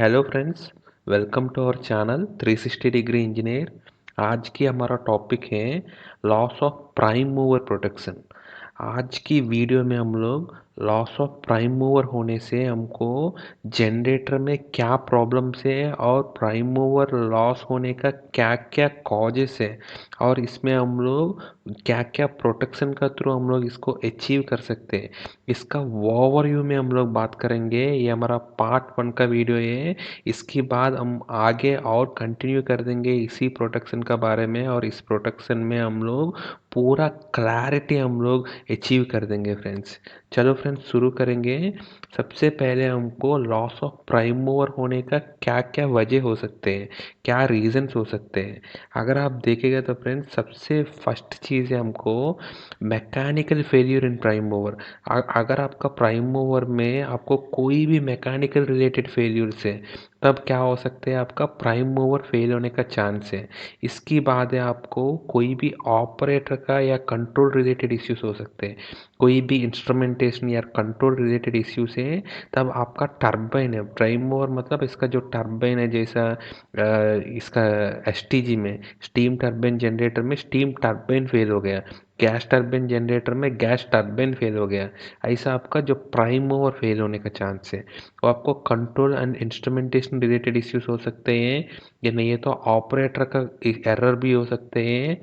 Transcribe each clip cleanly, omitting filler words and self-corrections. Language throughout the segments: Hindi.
Hello friends, welcome to our channel 360 degree engineer. आज की हमारा टॉपिक है loss of prime mover protection. आज की वीडियो में हम लोग लॉस ऑफ प्राइम मूवर होने से हमको जनरेटर में क्या प्रॉब्लम्स है और प्राइम मूवर लॉस होने का क्या क्या कॉजेस है और इसमें हम लोग क्या क्या प्रोटेक्शन का थ्रू हम लोग इसको अचीव कर सकते हैं, इसका ओवरव्यू में हम लोग बात करेंगे। ये हमारा पार्ट 1 का वीडियो है। इसके बाद हम आगे और कंटिन्यू कर देंगे इसी प्रोटेक्शन का बारे में, और इस प्रोटेक्शन में हम लोग पूरा क्लैरिटी हम लोग अचीव कर देंगे फ्रेंड्स। चलो फ्रेंड्स, शुरू करेंगे। सबसे पहले हमको लॉस ऑफ प्राइम मूवर होने का क्या क्या वजह हो सकते हैं, क्या रीजंस हो सकते हैं। अगर आप देखेंगे तो फ्रेंड्स, सबसे फर्स्ट चीज़ है हमको mechanical failure in prime mover. अगर आपका प्राइम मूवर में आपको कोई भी मैकेनिकल रिलेटेड फेल्यूर्स है, तब क्या हो सकते हैं, आपका प्राइम मूवर फेल होने का चांस है। इसकी बाद है आपको कोई भी ऑपरेटर का या कंट्रोल रिलेटेड इश्यूज हो सकते हैं, कोई भी इंस्ट्रूमेंटेशन या कंट्रोल रिलेटेड इश्यूज है। तब आपका टर्बाइन है, प्राइम मूवर मतलब इसका जो टर्बाइन है, जैसा इसका एसटीजी में स्टीम टर्बाइन जनरेटर में स्टीम टर्बाइन फेल हो गया, गैस टर्बाइन जनरेटर में गैस टर्बाइन फेल हो गया, ऐसा आपका जो प्राइम मूवर फेल होने का चांस है। वो आपको control and instrumentation related issues हो सकते हैं, या नहीं है तो ऑपरेटर का एरर भी हो सकते हैं,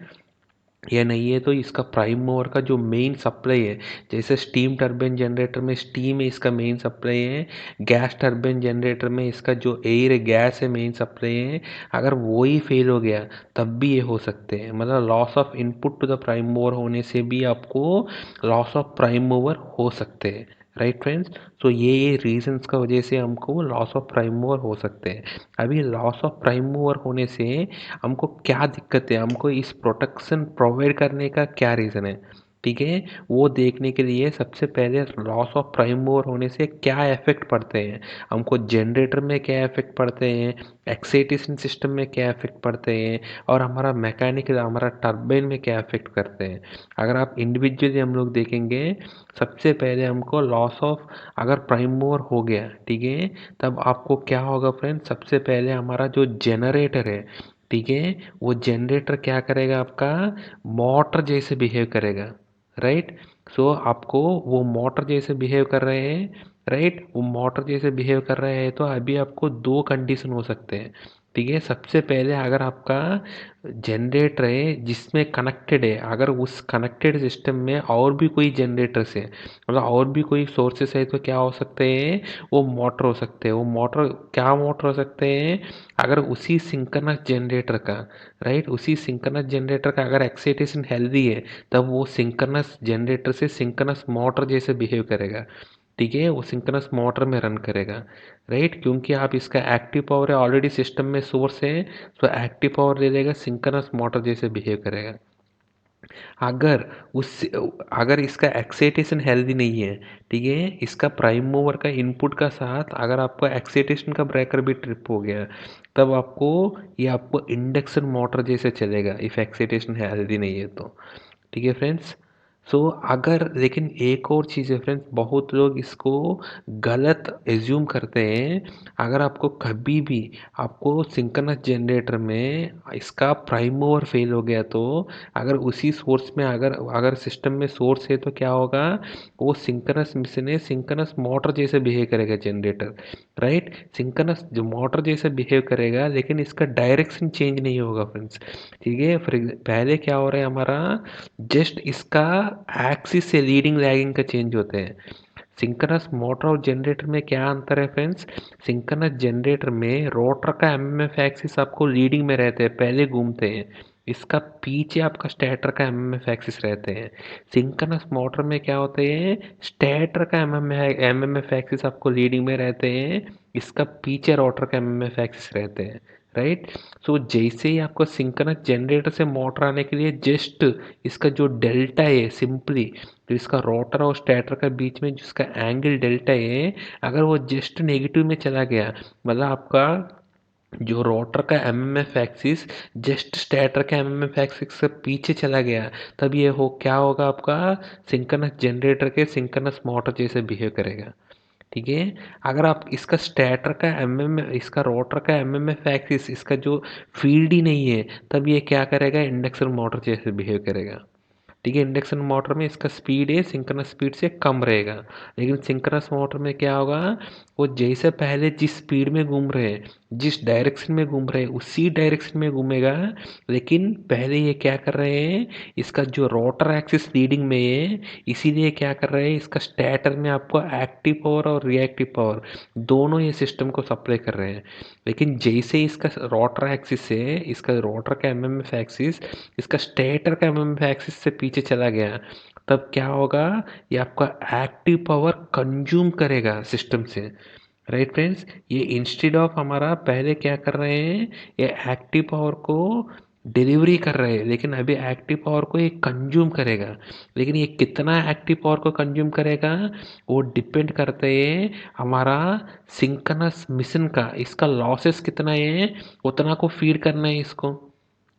या नहीं है तो इसका प्राइम मूवर का जो मेन सप्लाई है, जैसे स्टीम टर्बाइन जनरेटर में स्टीम है इसका मेन सप्लाई है, गैस टर्बाइन जनरेटर में इसका जो एयर है गैस है मेन सप्लाई है। अगर वो ही फेल हो गया तब भी ये हो सकते हैं, मतलब loss of input to the prime mover होने से भी आपको लॉस ऑफ प्राइम मूवर हो सकते हैं। राइट फ्रेंड्स, तो ये रीजंस का वजह से हमको लॉस ऑफ प्राइम मूवर हो सकते हैं। अभी लॉस ऑफ प्राइम मूवर होने से हमको क्या दिक्कत है, हमको इस प्रोटेक्शन प्रोवाइड करने का क्या रीज़न है, ठीक है। वो देखने के लिए सबसे पहले लॉस ऑफ प्राइम मूवर होने से क्या इफेक्ट पड़ते हैं, हमको जनरेटर में क्या इफेक्ट पड़ते हैं, एक्साइटेशन सिस्टम में क्या इफेक्ट पड़ते हैं, और हमारा मैकेनिकल हमारा टर्बाइन में क्या इफेक्ट करते हैं। अगर आप इंडिविजुअली हम लोग देखेंगे, सबसे पहले हमको लॉस ऑफ अगर प्राइम मूवर हो गया, ठीक है, तब आपको क्या होगा फ्रेंड, सबसे पहले हमारा जो जनरेटर है, ठीक है, वो जनरेटर क्या करेगा, आपका मोटर जैसे बिहेव करेगा। राइट, सो आपको वो मोटर जैसे बिहेव कर रहे हैं, राइट, वो मोटर जैसे बिहेव कर रहे हैं, तो अभी आपको दो कंडीशन हो सकते हैं, ठीक है। सबसे पहले अगर आपका जनरेटर है जिसमें कनेक्टेड है, अगर उस कनेक्टेड सिस्टम में और भी कोई जनरेटर्स है, मतलब और भी कोई सोर्सेस है, तो क्या हो सकते हैं, वो मोटर हो सकते हैं। वो मोटर क्या मोटर हो सकते हैं, अगर उसी सिंक्रोनस जनरेटर का, राइट, उसी सिंक्रोनस जनरेटर का अगर एक्साइटेशन हेल्दी है, तब वो सिंक्रोनस जनरेटर से सिंक्रोनस मोटर जैसे बिहेव करेगा, ठीक है, वो सिंक्रोनस मोटर में रन करेगा। राइट, क्योंकि आप इसका एक्टिव पावर है ऑलरेडी सिस्टम में सोर्स है, तो एक्टिव पावर ले लेगा, सिंक्रोनस मोटर जैसे बिहेव करेगा। अगर उस अगर इसका एक्साइटेशन हेल्दी नहीं है, ठीक है, इसका प्राइम मूवर का इनपुट का साथ अगर आपका एक्साइटेशन का ब्रेकर भी ट्रिप हो गया, तब आपको ये आपको इंडक्शन मोटर जैसे चलेगा, इफ एक्साइटेशन हेल्दी नहीं है तो, ठीक है फ्रेंड्स। सो अगर लेकिन एक और चीज़ है फ्रेंड्स, बहुत लोग इसको गलत एज्यूम करते हैं। अगर आपको कभी भी आपको सिंक्रोनस जनरेटर में इसका प्राइम मूवर फेल हो गया, तो अगर उसी सोर्स में अगर अगर सिस्टम में सोर्स है, तो क्या होगा, वो सिंक्रोनस मशीन है, सिंक्रोनस मोटर जैसे बिहेव करेगा जनरेटर। राइट, सिंक्रोनस जो मोटर जैसे बिहेव करेगा, लेकिन इसका डायरेक्शन चेंज नहीं होगा फ्रेंड्स, ठीक है। पहले क्या हो रहा है हमारा, जस्ट इसका एक्सिस से लीडिंग लैगिंग का चेंज होते हैं। सिंक्रोनस मोटर और जनरेटर में क्या अंतर है फ्रेंड्स, सिंक्रोनस जनरेटर में रोटर का एमएमएफ एक्सिस आपको लीडिंग में रहते हैं, पहले घूमते हैं, इसका पीछे आपका स्टेटर का एमएमएफ एक्सिस रहते हैं। सिंक्रोनस मोटर में क्या होते हैं, स्टेटर का एमएमएफ एक्सिस आपको लीडिंग में रहते हैं, इसका पीछे रोटर का एमएमएफ एक्सिस रहते हैं। राइट, सो जैसे ही आपको सिंक्रोनस जनरेटर से मोटर आने के लिए जस्ट इसका जो डेल्टा है सिंपली, तो इसका रोटर और स्टेटर के बीच में जिसका एंगल डेल्टा है, अगर वो जस्ट नेगेटिव में चला गया, मतलब आपका जो रोटर का एमएमएफ एक्सिस जस्ट स्टेटर का एमएमएफ एक्सिस से पीछे चला गया, तब ये हो क्या होगा, आपका सिंक्रोनस जनरेटर के सिंक्रोनस मोटर जैसे बिहेव करेगा, ठीक है। अगर आप इसका स्टेटर का एमएम इसका रोटर का एमएमएफ एक्सिस इसका जो फील्ड ही नहीं है, तब ये क्या करेगा, इंडक्शन मोटर जैसे बिहेव करेगा। ठीक है, इंडक्शन मोटर में इसका स्पीड है सिंक्रोनस स्पीड से कम रहेगा, लेकिन सिंक्रोनस मोटर में क्या होगा, वो जैसे पहले जिस स्पीड में घूम रहे हैं, जिस डायरेक्शन में घूम रहे हैं, उसी डायरेक्शन में घूमेगा। लेकिन पहले ये क्या कर रहे हैं, इसका जो रोटर एक्सिस लीडिंग में है, इसीलिए क्या कर रहे हैं, इसका स्टेटर में आपको एक्टिव पावर और रिएक्टिव पावर दोनों ये सिस्टम को सप्लाई कर रहे हैं। लेकिन जैसे इसका रोटर एक्सिस है, इसका रोटर का एमएमएफ एक्सिस इसका स्टेटर का एमएमएफ एक्सिस से पीछे चला गया, तब क्या होगा, ये आपका एक्टिव पावर कंज्यूम करेगा सिस्टम से। राइट फ्रेंड्स, ये इंस्टेड ऑफ हमारा पहले क्या कर रहे हैं, ये एक्टिव पावर को डिलीवरी कर रहे हैं, लेकिन अभी एक्टिव पावर को ये कंज्यूम करेगा। लेकिन ये कितना एक्टिव पावर को कंज्यूम करेगा, वो डिपेंड करते हैं हमारा सिंक्रोनस मिशन का, इसका लॉसेस कितना है उतना को फीड करना है इसको।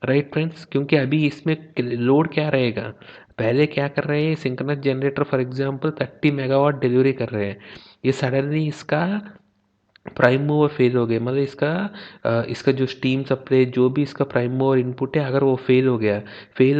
राइट फ्रेंड्स, क्योंकि अभी इसमें लोड क्या रहेगा, पहले क्या कर रहे हैं, synchronous generator for example 30 megawatt delivery कर रहे हैं, ये सडनली इसका प्राइम मूवर फेल हो गया, मतलब इसका जो स्टीम सप्लाई जो भी इसका प्राइम मूवर इनपुट है, अगर वो फेल हो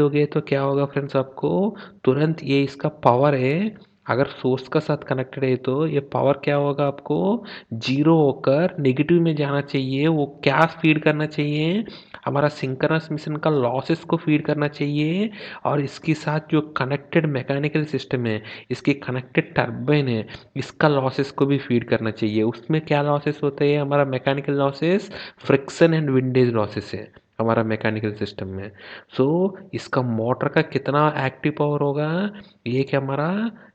गया तो क्या होगा फ्रेंड्स, आपको तुरंत ये इसका पावर है, अगर सोर्स का साथ कनेक्टेड है तो ये पावर क्या होगा, आपको जीरो होकर नेगेटिव में जाना चाहिए। वो क्या फीड करना चाहिए, हमारा सिंक्रोनस मिशन का लॉसेस को फीड करना चाहिए। और इसके साथ जो कनेक्टेड मैकेनिकल सिस्टम है, इसकी कनेक्टेड टर्बाइन है, इसका लॉसेस को भी फीड करना चाहिए। उसमें क्या लॉसेस होते हैं, हमारा mechanical losses friction and windage losses है हमारा मैकेनिकल सिस्टम में। सो इसका मोटर का कितना एक्टिव पावर होगा, ये कि हमारा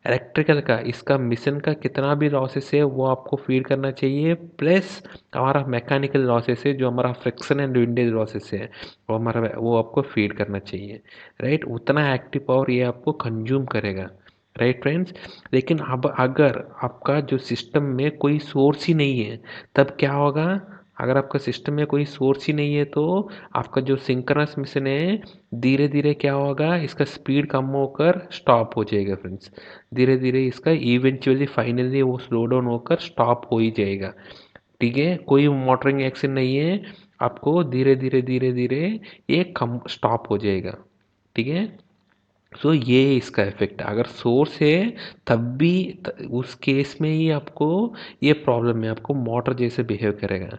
इलेक्ट्रिकल का इसका मिशन का कितना भी लॉसेस है वो आपको फीड करना चाहिए, प्लस हमारा मैकेनिकल लॉसेस है जो हमारा फ्रिक्शन एंड विंडेज लॉसेस है वो आपको फीड करना चाहिए। राइट, उतना एक्टिव पावर ये आपको कंज्यूम करेगा। राइट फ्रेंड्स, लेकिन अब अगर आपका जो सिस्टम में कोई सोर्स ही नहीं है, तब क्या होगा, अगर आपका सिस्टम में कोई सोर्स ही नहीं है तो आपका जो सिंक्रोनस मिशन है, धीरे धीरे क्या होगा, इसका स्पीड कम होकर स्टॉप हो जाएगा फ्रेंड्स। धीरे धीरे इसका इवेंचुअली फाइनली वो स्लो डाउन होकर स्टॉप हो ही जाएगा। ठीक है, कोई मोटरिंग एक्शन नहीं है, आपको धीरे धीरे धीरे धीरे ये कम स्टॉप हो जाएगा। ठीक है, सो ये इसका इफेक्ट है। अगर सोर्स है तब भी उस केस में ही आपको ये प्रॉब्लम है, आपको मोटर जैसे बिहेव करेगा।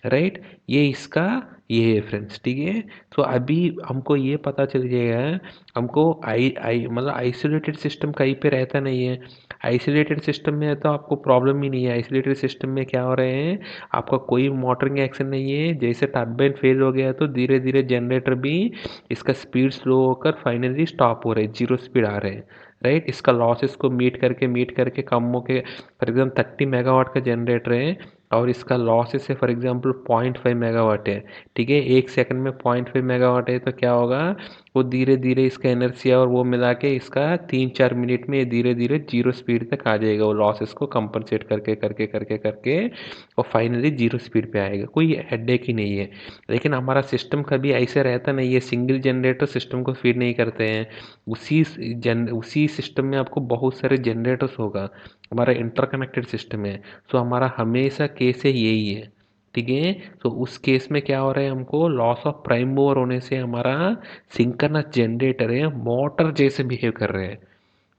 राइट, ये इसका ये है फ्रेंड्स। ठीक है, तो अभी हमको ये पता चल जाएगा, हमको आई आई मतलब आइसोलेटेड सिस्टम कहीं पे रहता नहीं है। आइसोलेटेड सिस्टम में है तो आपको प्रॉब्लम ही नहीं है। आइसोलेटेड सिस्टम में क्या हो रहे हैं, आपका कोई मोटरिंग एक्शन नहीं है, जैसे टर्बाइन फेल हो गया तो धीरे धीरे जनरेटर भी इसका स्पीड स्लो होकर फाइनली स्टॉप हो रहा है, जीरो स्पीड आ रहे हैं। राइट, इसका लॉसेस को मीट करके कम हो के फॉर एग्जाम्पल 30 मेगावाट का जनरेटर है और इसका लॉसेस है फॉर एग्जाम्पल 0.5 मेगावाट है। ठीक है, एक सेकंड में 0.5 मेगावाट है तो क्या होगा, वो धीरे धीरे इसका एनर्जी और वो मिला के इसका 3-4 मिनट में धीरे धीरे जीरो स्पीड तक आ जाएगा, वो लॉसेस को कंपनसेट करके करके करके करके और फाइनली जीरो स्पीड पे आएगा, कोई हेडेक ही नहीं है। लेकिन हमारा सिस्टम कभी ऐसे रहता नहीं है, सिंगल जनरेटर सिस्टम को फीड नहीं करते हैं। उसी सिस्टम में आपको बहुत सारे जनरेटर्स होगा, हमारा इंटरकनेक्टेड सिस्टम है। सो हमारा हमेशा केस है यही है। ठीक है, तो उस केस में क्या हो रहा है, हमको लॉस ऑफ प्राइम मूवर होने से हमारा सिंक्रोनस जनरेटर है मोटर जैसे बिहेव कर रहे हैं।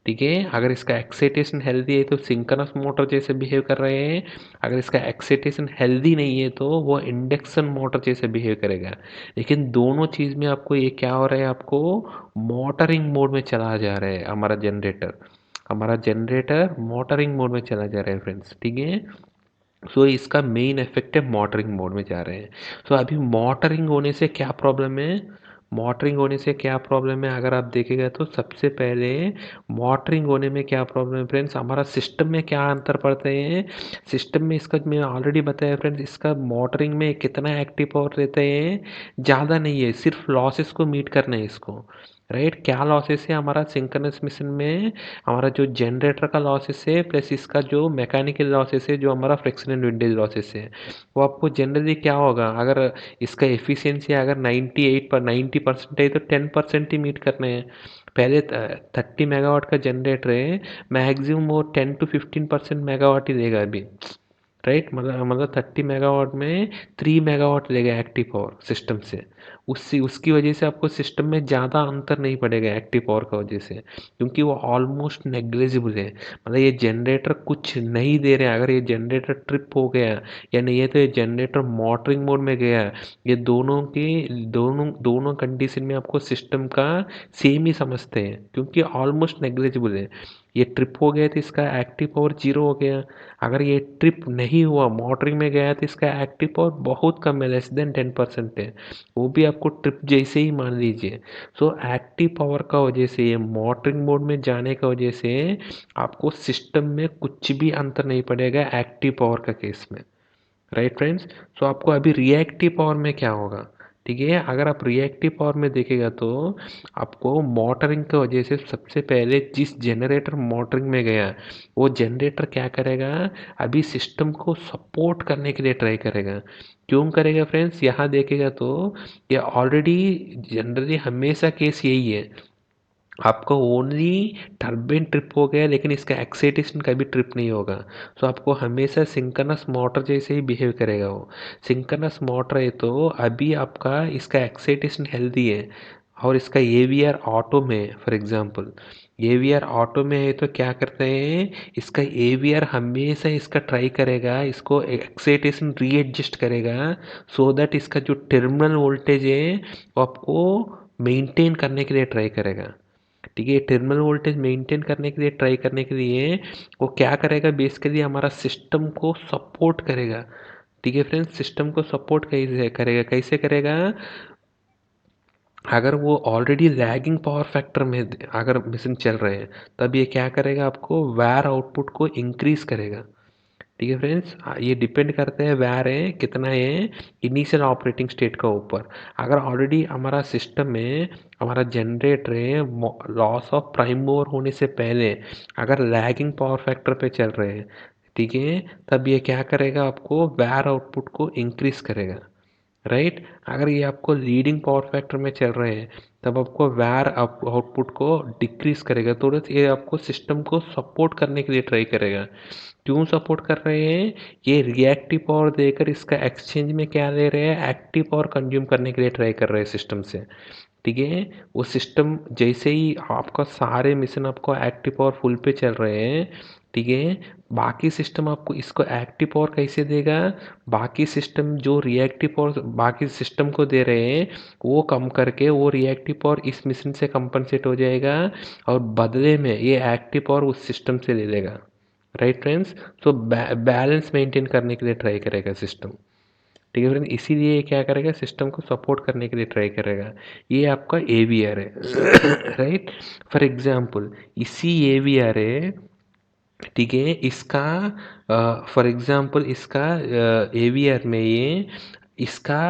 ठीक है, अगर इसका एक्साइटेशन हेल्दी है तो सिंक्रोनस मोटर जैसे बिहेव कर रहे हैं, अगर इसका एक्साइटेशन हेल्दी नहीं है तो वो इंडक्शन मोटर जैसे बिहेव करेगा। लेकिन दोनों चीज़ में आपको ये क्या हो रहा है, आपको मोटरिंग मोड में चला जा रहा है हमारा जनरेटर मोटरिंग मोड में चला जा रहा है फ्रेंड्स। ठीक है, सो इसका मेन इफेक्ट है मोटरिंग मोड में जा रहे हैं। सो अभी मोटरिंग होने से क्या प्रॉब्लम है, मोटरिंग होने से क्या प्रॉब्लम है, अगर आप देखेगा तो सबसे पहले मोटरिंग होने में क्या प्रॉब्लम है फ्रेंड्स, हमारा सिस्टम में क्या अंतर पड़ते हैं। सिस्टम में इसका मैं ऑलरेडी बताया फ्रेंड्स, इसका मोटरिंग में कितना एक्टिव पावर रहता है, ज़्यादा नहीं है, सिर्फ लॉसेस को मीट करना है इसको। राइट। क्या लॉसेस है हमारा सिंक्रोनस मशीन में, हमारा जो जनरेटर का लॉसेस है प्लस इसका जो मैकेनिकल लॉसेस है, जो हमारा फ्रिक्शन एंड विंडेज लॉसेस है, वो आपको जनरली क्या होगा, अगर इसका एफिशिएंसी अगर 90% है तो 10% ही मीट करने हैं। पहले 30 मेगावाट का जनरेटर है, मैक्सिमम वो 10 to 15% मेगावाट ही देगा अभी। राइट, मतलब 30 मेगावाट में 3 मेगावाट लेगा एक्टिव पावर सिस्टम से। उससे उसकी वजह से आपको सिस्टम में ज़्यादा अंतर नहीं पड़ेगा एक्टिव पावर का वजह से, क्योंकि वो ऑलमोस्ट नेग्लिजिबल है। मतलब ये जनरेटर कुछ नहीं दे रहे हैं। अगर ये जनरेटर ट्रिप हो गया या नहीं है तो ये जनरेटर मोटरिंग मोड में गया, ये दोनों के दोनों दोनों कंडीशन में आपको सिस्टम का सेम ही समझते हैं, क्योंकि ऑलमोस्ट नेग्लिजिबल है। ये ट्रिप हो गया तो इसका एक्टिव पावर जीरो हो गया। अगर ये ट्रिप नहीं हुआ, मोटरिंग में गया, तो इसका एक्टिव पावर बहुत कम है, लेस देन 10% है, वो भी आपको ट्रिप जैसे ही मान लीजिए। सो एक्टिव पावर का वजह से, ये मोटरिंग मोड में जाने का वजह से आपको सिस्टम में कुछ भी अंतर नहीं पड़ेगा एक्टिव पावर का केस में। Right friends. सो आपको अभी रिएक्टिव पावर में क्या होगा, ठीक है। अगर आप रिएक्टिव पावर में देखेगा तो आपको मोटरिंग की वजह से सबसे पहले जिस जनरेटर मोटरिंग में गया, वो जनरेटर क्या करेगा, अभी सिस्टम को सपोर्ट करने के लिए ट्राई करेगा। क्यों करेगा फ्रेंड्स, यहाँ देखेगा तो ये ऑलरेडी जनरली हमेशा केस यही है, आपको ओनली टर्बाइन ट्रिप हो गया लेकिन इसका एक्साइटेशन कभी ट्रिप नहीं होगा। सो आपको हमेशा सिंक्रोनस मोटर जैसे ही बिहेव करेगा वो। सिंक्रोनस मोटर है तो अभी आपका इसका एक्साइटेशन हेल्दी है, और इसका एवीआर ऑटो में, फॉर एग्जांपल एवीआर ऑटो में है तो क्या करते हैं, इसका एवीआर हमेशा इसका ट्राई करेगा, इसको एक्साइटेशन रीएडजस्ट करेगा, सो दैट इसका जो टर्मिनल वोल्टेज है वो आपको मेंटेन करने के लिए ट्राई करेगा। ठीक है, टर्मिनल वोल्टेज मेंटेन करने के लिए ट्राई करने के लिए वो क्या करेगा, बेसिकली हमारा सिस्टम को सपोर्ट करेगा। ठीक है फ्रेंड्स, सिस्टम को सपोर्ट कैसे करेगा, कैसे करेगा, अगर वो ऑलरेडी लैगिंग पावर फैक्टर में अगर मशीन चल रहे हैं, तब ये क्या करेगा, आपको वायर आउटपुट को इंक्रीज करेगा। ठीक है फ्रेंड्स, ये डिपेंड करते हैं वायर है कितना है इनिशियल ऑपरेटिंग स्टेट का ऊपर। अगर ऑलरेडी हमारा सिस्टम में हमारा जनरेटर है लॉस ऑफ प्राइम मूवर होने से पहले अगर लैगिंग पावर फैक्टर पे चल रहे हैं, ठीक है, तब ये क्या करेगा, आपको वायर आउटपुट को इंक्रीज करेगा। राइट, अगर ये आपको लीडिंग पावर फैक्टर में चल रहे हैं, तब आपको वायर आउटपुट को डिक्रीज करेगा। तो ये आपको सिस्टम को सपोर्ट करने के लिए ट्राई करेगा। क्यों सपोर्ट कर रहे हैं, ये रिएक्टिव पावर देकर इसका एक्सचेंज में क्या ले रहे हैं, एक्टिव पावर कंज्यूम करने के लिए ट्राई कर रहे हैं सिस्टम से। ठीक है, वो सिस्टम जैसे ही आपका सारे मिशन आपको एक्टिव पावर फुल पे चल रहे हैं, ठीक है, बाकी सिस्टम आपको इसको एक्टिव पावर कैसे देगा, बाकी सिस्टम जो रिएक्टिव पावर बाकी सिस्टम को दे रहे हैं वो कम करके वो रिएक्टिव पावर इस मिशन से कंपनसेट हो जाएगा, और बदले में ये एक्टिव पावर उस सिस्टम से ले लेगा। राइट फ्रेंड्स, तो बैलेंस मेंटेन करने के लिए ट्राई करेगा सिस्टम। ठीक है फ्रेंड, इसीलिए ये क्या करेगा, सिस्टम को सपोर्ट करने के लिए ट्राई करेगा। ये आपका एवीआर है। राइट, फॉर एग्जांपल इसी एवीआर है, ठीक है, इसका फॉर एग्जांपल इसका एवीआर में ये इसका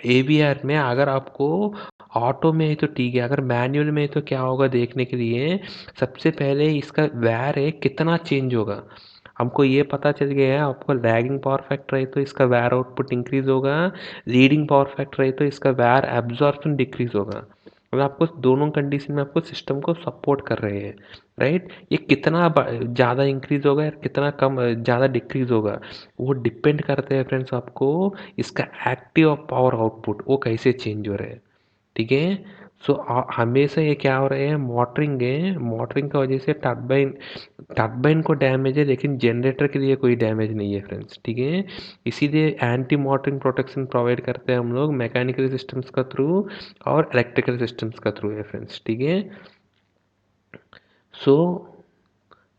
एवीआर में अगर आपको ऑटो में है तो ठीक है, अगर मैनुअल में है तो क्या होगा देखने के लिए, सबसे पहले इसका वायर है कितना चेंज होगा। हमको ये पता चल गया है, आपको लैगिंग पावर फैक्टर है तो इसका वायर आउटपुट इंक्रीज होगा, लीडिंग पावर फैक्टर है तो इसका वायर एब्जॉर्प्शन डिक्रीज होगा। मतलब आपको दोनों कंडीशन में आपको सिस्टम को सपोर्ट कर रहे हैं। राइट, ये कितना ज़्यादा इंक्रीज होगा या कितना कम ज़्यादा डिक्रीज होगा, वो डिपेंड करते हैं फ्रेंड्स, आपको इसका एक्टिव पावर आउटपुट वो कैसे चेंज हो रहे हैं। ठीक है, सो हमेशा ये क्या हो रहे हैं, मोटरिंग है, मोटरिंग की वजह से टर्बाइन टर्बाइन को डैमेज है लेकिन जनरेटर के लिए कोई डैमेज नहीं है फ्रेंड्स। ठीक है, इसीलिए एंटी मोटरिंग प्रोटेक्शन प्रोवाइड करते हैं हम लोग मैकेनिकल सिस्टम्स का थ्रू और इलेक्ट्रिकल सिस्टम्स का थ्रू है फ्रेंड्स। ठीक है, सो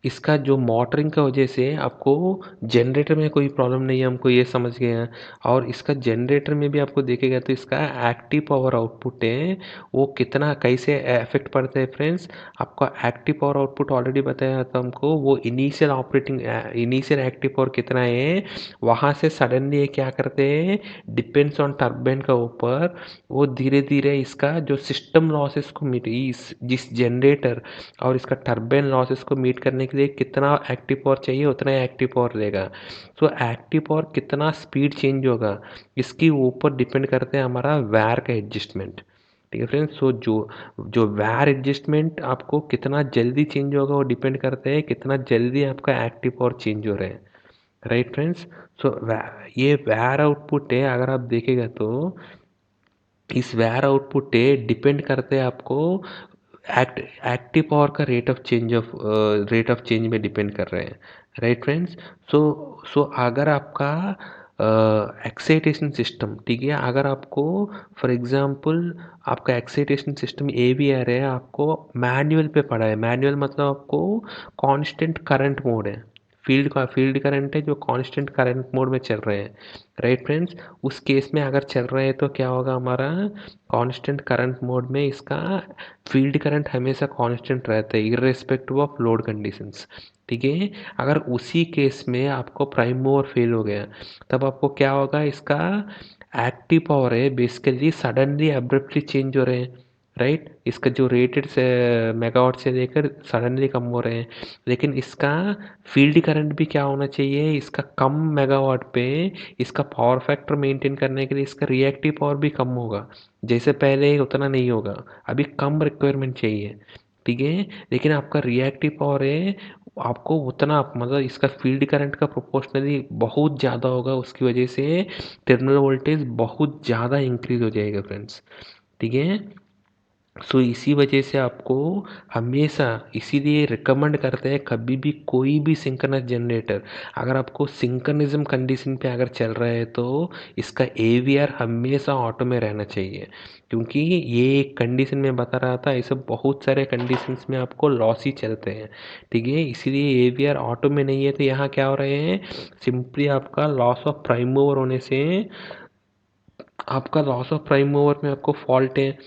इसका जो मोटरिंग का वजह से आपको जनरेटर में कोई प्रॉब्लम नहीं है, हमको ये समझ गए हैं। और इसका जनरेटर में भी आपको देखेगा तो इसका एक्टिव पावर आउटपुट है वो कितना कैसे इफेक्ट पड़ता है फ्रेंड्स। आपका एक्टिव पावर आउटपुट ऑलरेडी बताया था हमको, वो इनिशियल एक्टिव पावर कितना है, वहाँ से सडनली ये क्या करते हैं, डिपेंड्स ऑन टर्बाइन का ऊपर, वो धीरे धीरे इसका जो सिस्टम लॉसेस को मीट जिस जनरेटर और इसका टर्बाइन लॉसेस को मीट करने के लिए कितना एक्टिव पावर चाहिए उतना ही एक्टिव पावर देगा। सो एक्टिव पावर कितना स्पीड चेंज होगा इसके ऊपर डिपेंड करते हैं हमारा वायर का एडजस्टमेंट। ठीक है फ्रेंड्स। सो जो जो वायर एडजस्टमेंट आपको कितना जल्दी चेंज होगा वो डिपेंड करते हैं कितना जल्दी आपका एक्टिव पावर चेंज हो रहा है। Right friends. सो ये वायर आउटपुट है, अगर आप देखेगा तो इस वायर आउटपुट पे डिपेंड करते हैं आपको एक्टिव पावर का रेट ऑफ चेंज में डिपेंड कर रहे हैं। Right friends. सो सो अगर आपका एक्साइटेशन सिस्टम, ठीक है, अगर आपको फॉर एग्जांपल आपका एक्साइटेशन सिस्टम ए बी आ रहा है, आपको मैनुअल पे पड़ा है, मैनुअल मतलब आपको कांस्टेंट करंट मोड है, फील्ड करंट है जो कांस्टेंट करंट मोड में चल रहे हैं। Right friends. उस केस में अगर चल रहे हैं तो क्या होगा, हमारा कांस्टेंट करंट मोड में इसका फील्ड करंट हमेशा कांस्टेंट रहता है इर्रेस्पेक्टिव ऑफ लोड कंडीशंस। ठीक है। अगर उसी केस में आपको प्राइम मूवर फेल हो गया तब आपको क्या होगा, इसका एक्टिव पावर है बेसिकली सडनली अब्रप्टली चेंज हो रहे हैं। राइट। इसका जो रेटेड से मेगावाट से लेकर सडनली कम हो रहे हैं, लेकिन इसका फील्ड करंट भी क्या होना चाहिए, इसका कम मेगावाट पे इसका पावर फैक्टर मेंटेन करने के लिए इसका रिएक्टिव पावर भी कम होगा। जैसे पहले उतना नहीं होगा, अभी कम रिक्वायरमेंट चाहिए। ठीक है। लेकिन आपका रिएक्टिव पावर है आपको उतना मतलब इसका फील्ड करंट का प्रोपोर्शनली बहुत ज़्यादा होगा, उसकी वजह से टर्मिनल वोल्टेज बहुत ज़्यादा इंक्रीज हो जाएगा फ्रेंड्स। ठीक है। सो इसी वजह से आपको हमेशा इसीलिए रिकमेंड करते हैं कभी भी कोई भी सिंक्रोनस जनरेटर अगर आपको सिंक्रोनिज्म कंडीशन पे अगर चल रहा है तो इसका एवीआर हमेशा ऑटो में रहना चाहिए, क्योंकि ये एक कंडीशन में बता रहा था, ऐसे बहुत सारे कंडीशंस में आपको लॉस ही चलते हैं। ठीक है। इसीलिए एवीआर ऑटो में नहीं है तो यहाँ क्या हो रहे हैं, सिंपली आपका लॉस ऑफ प्राइम मूवर होने से आपका लॉस ऑफ प्राइम मूवर में आपको फॉल्ट है।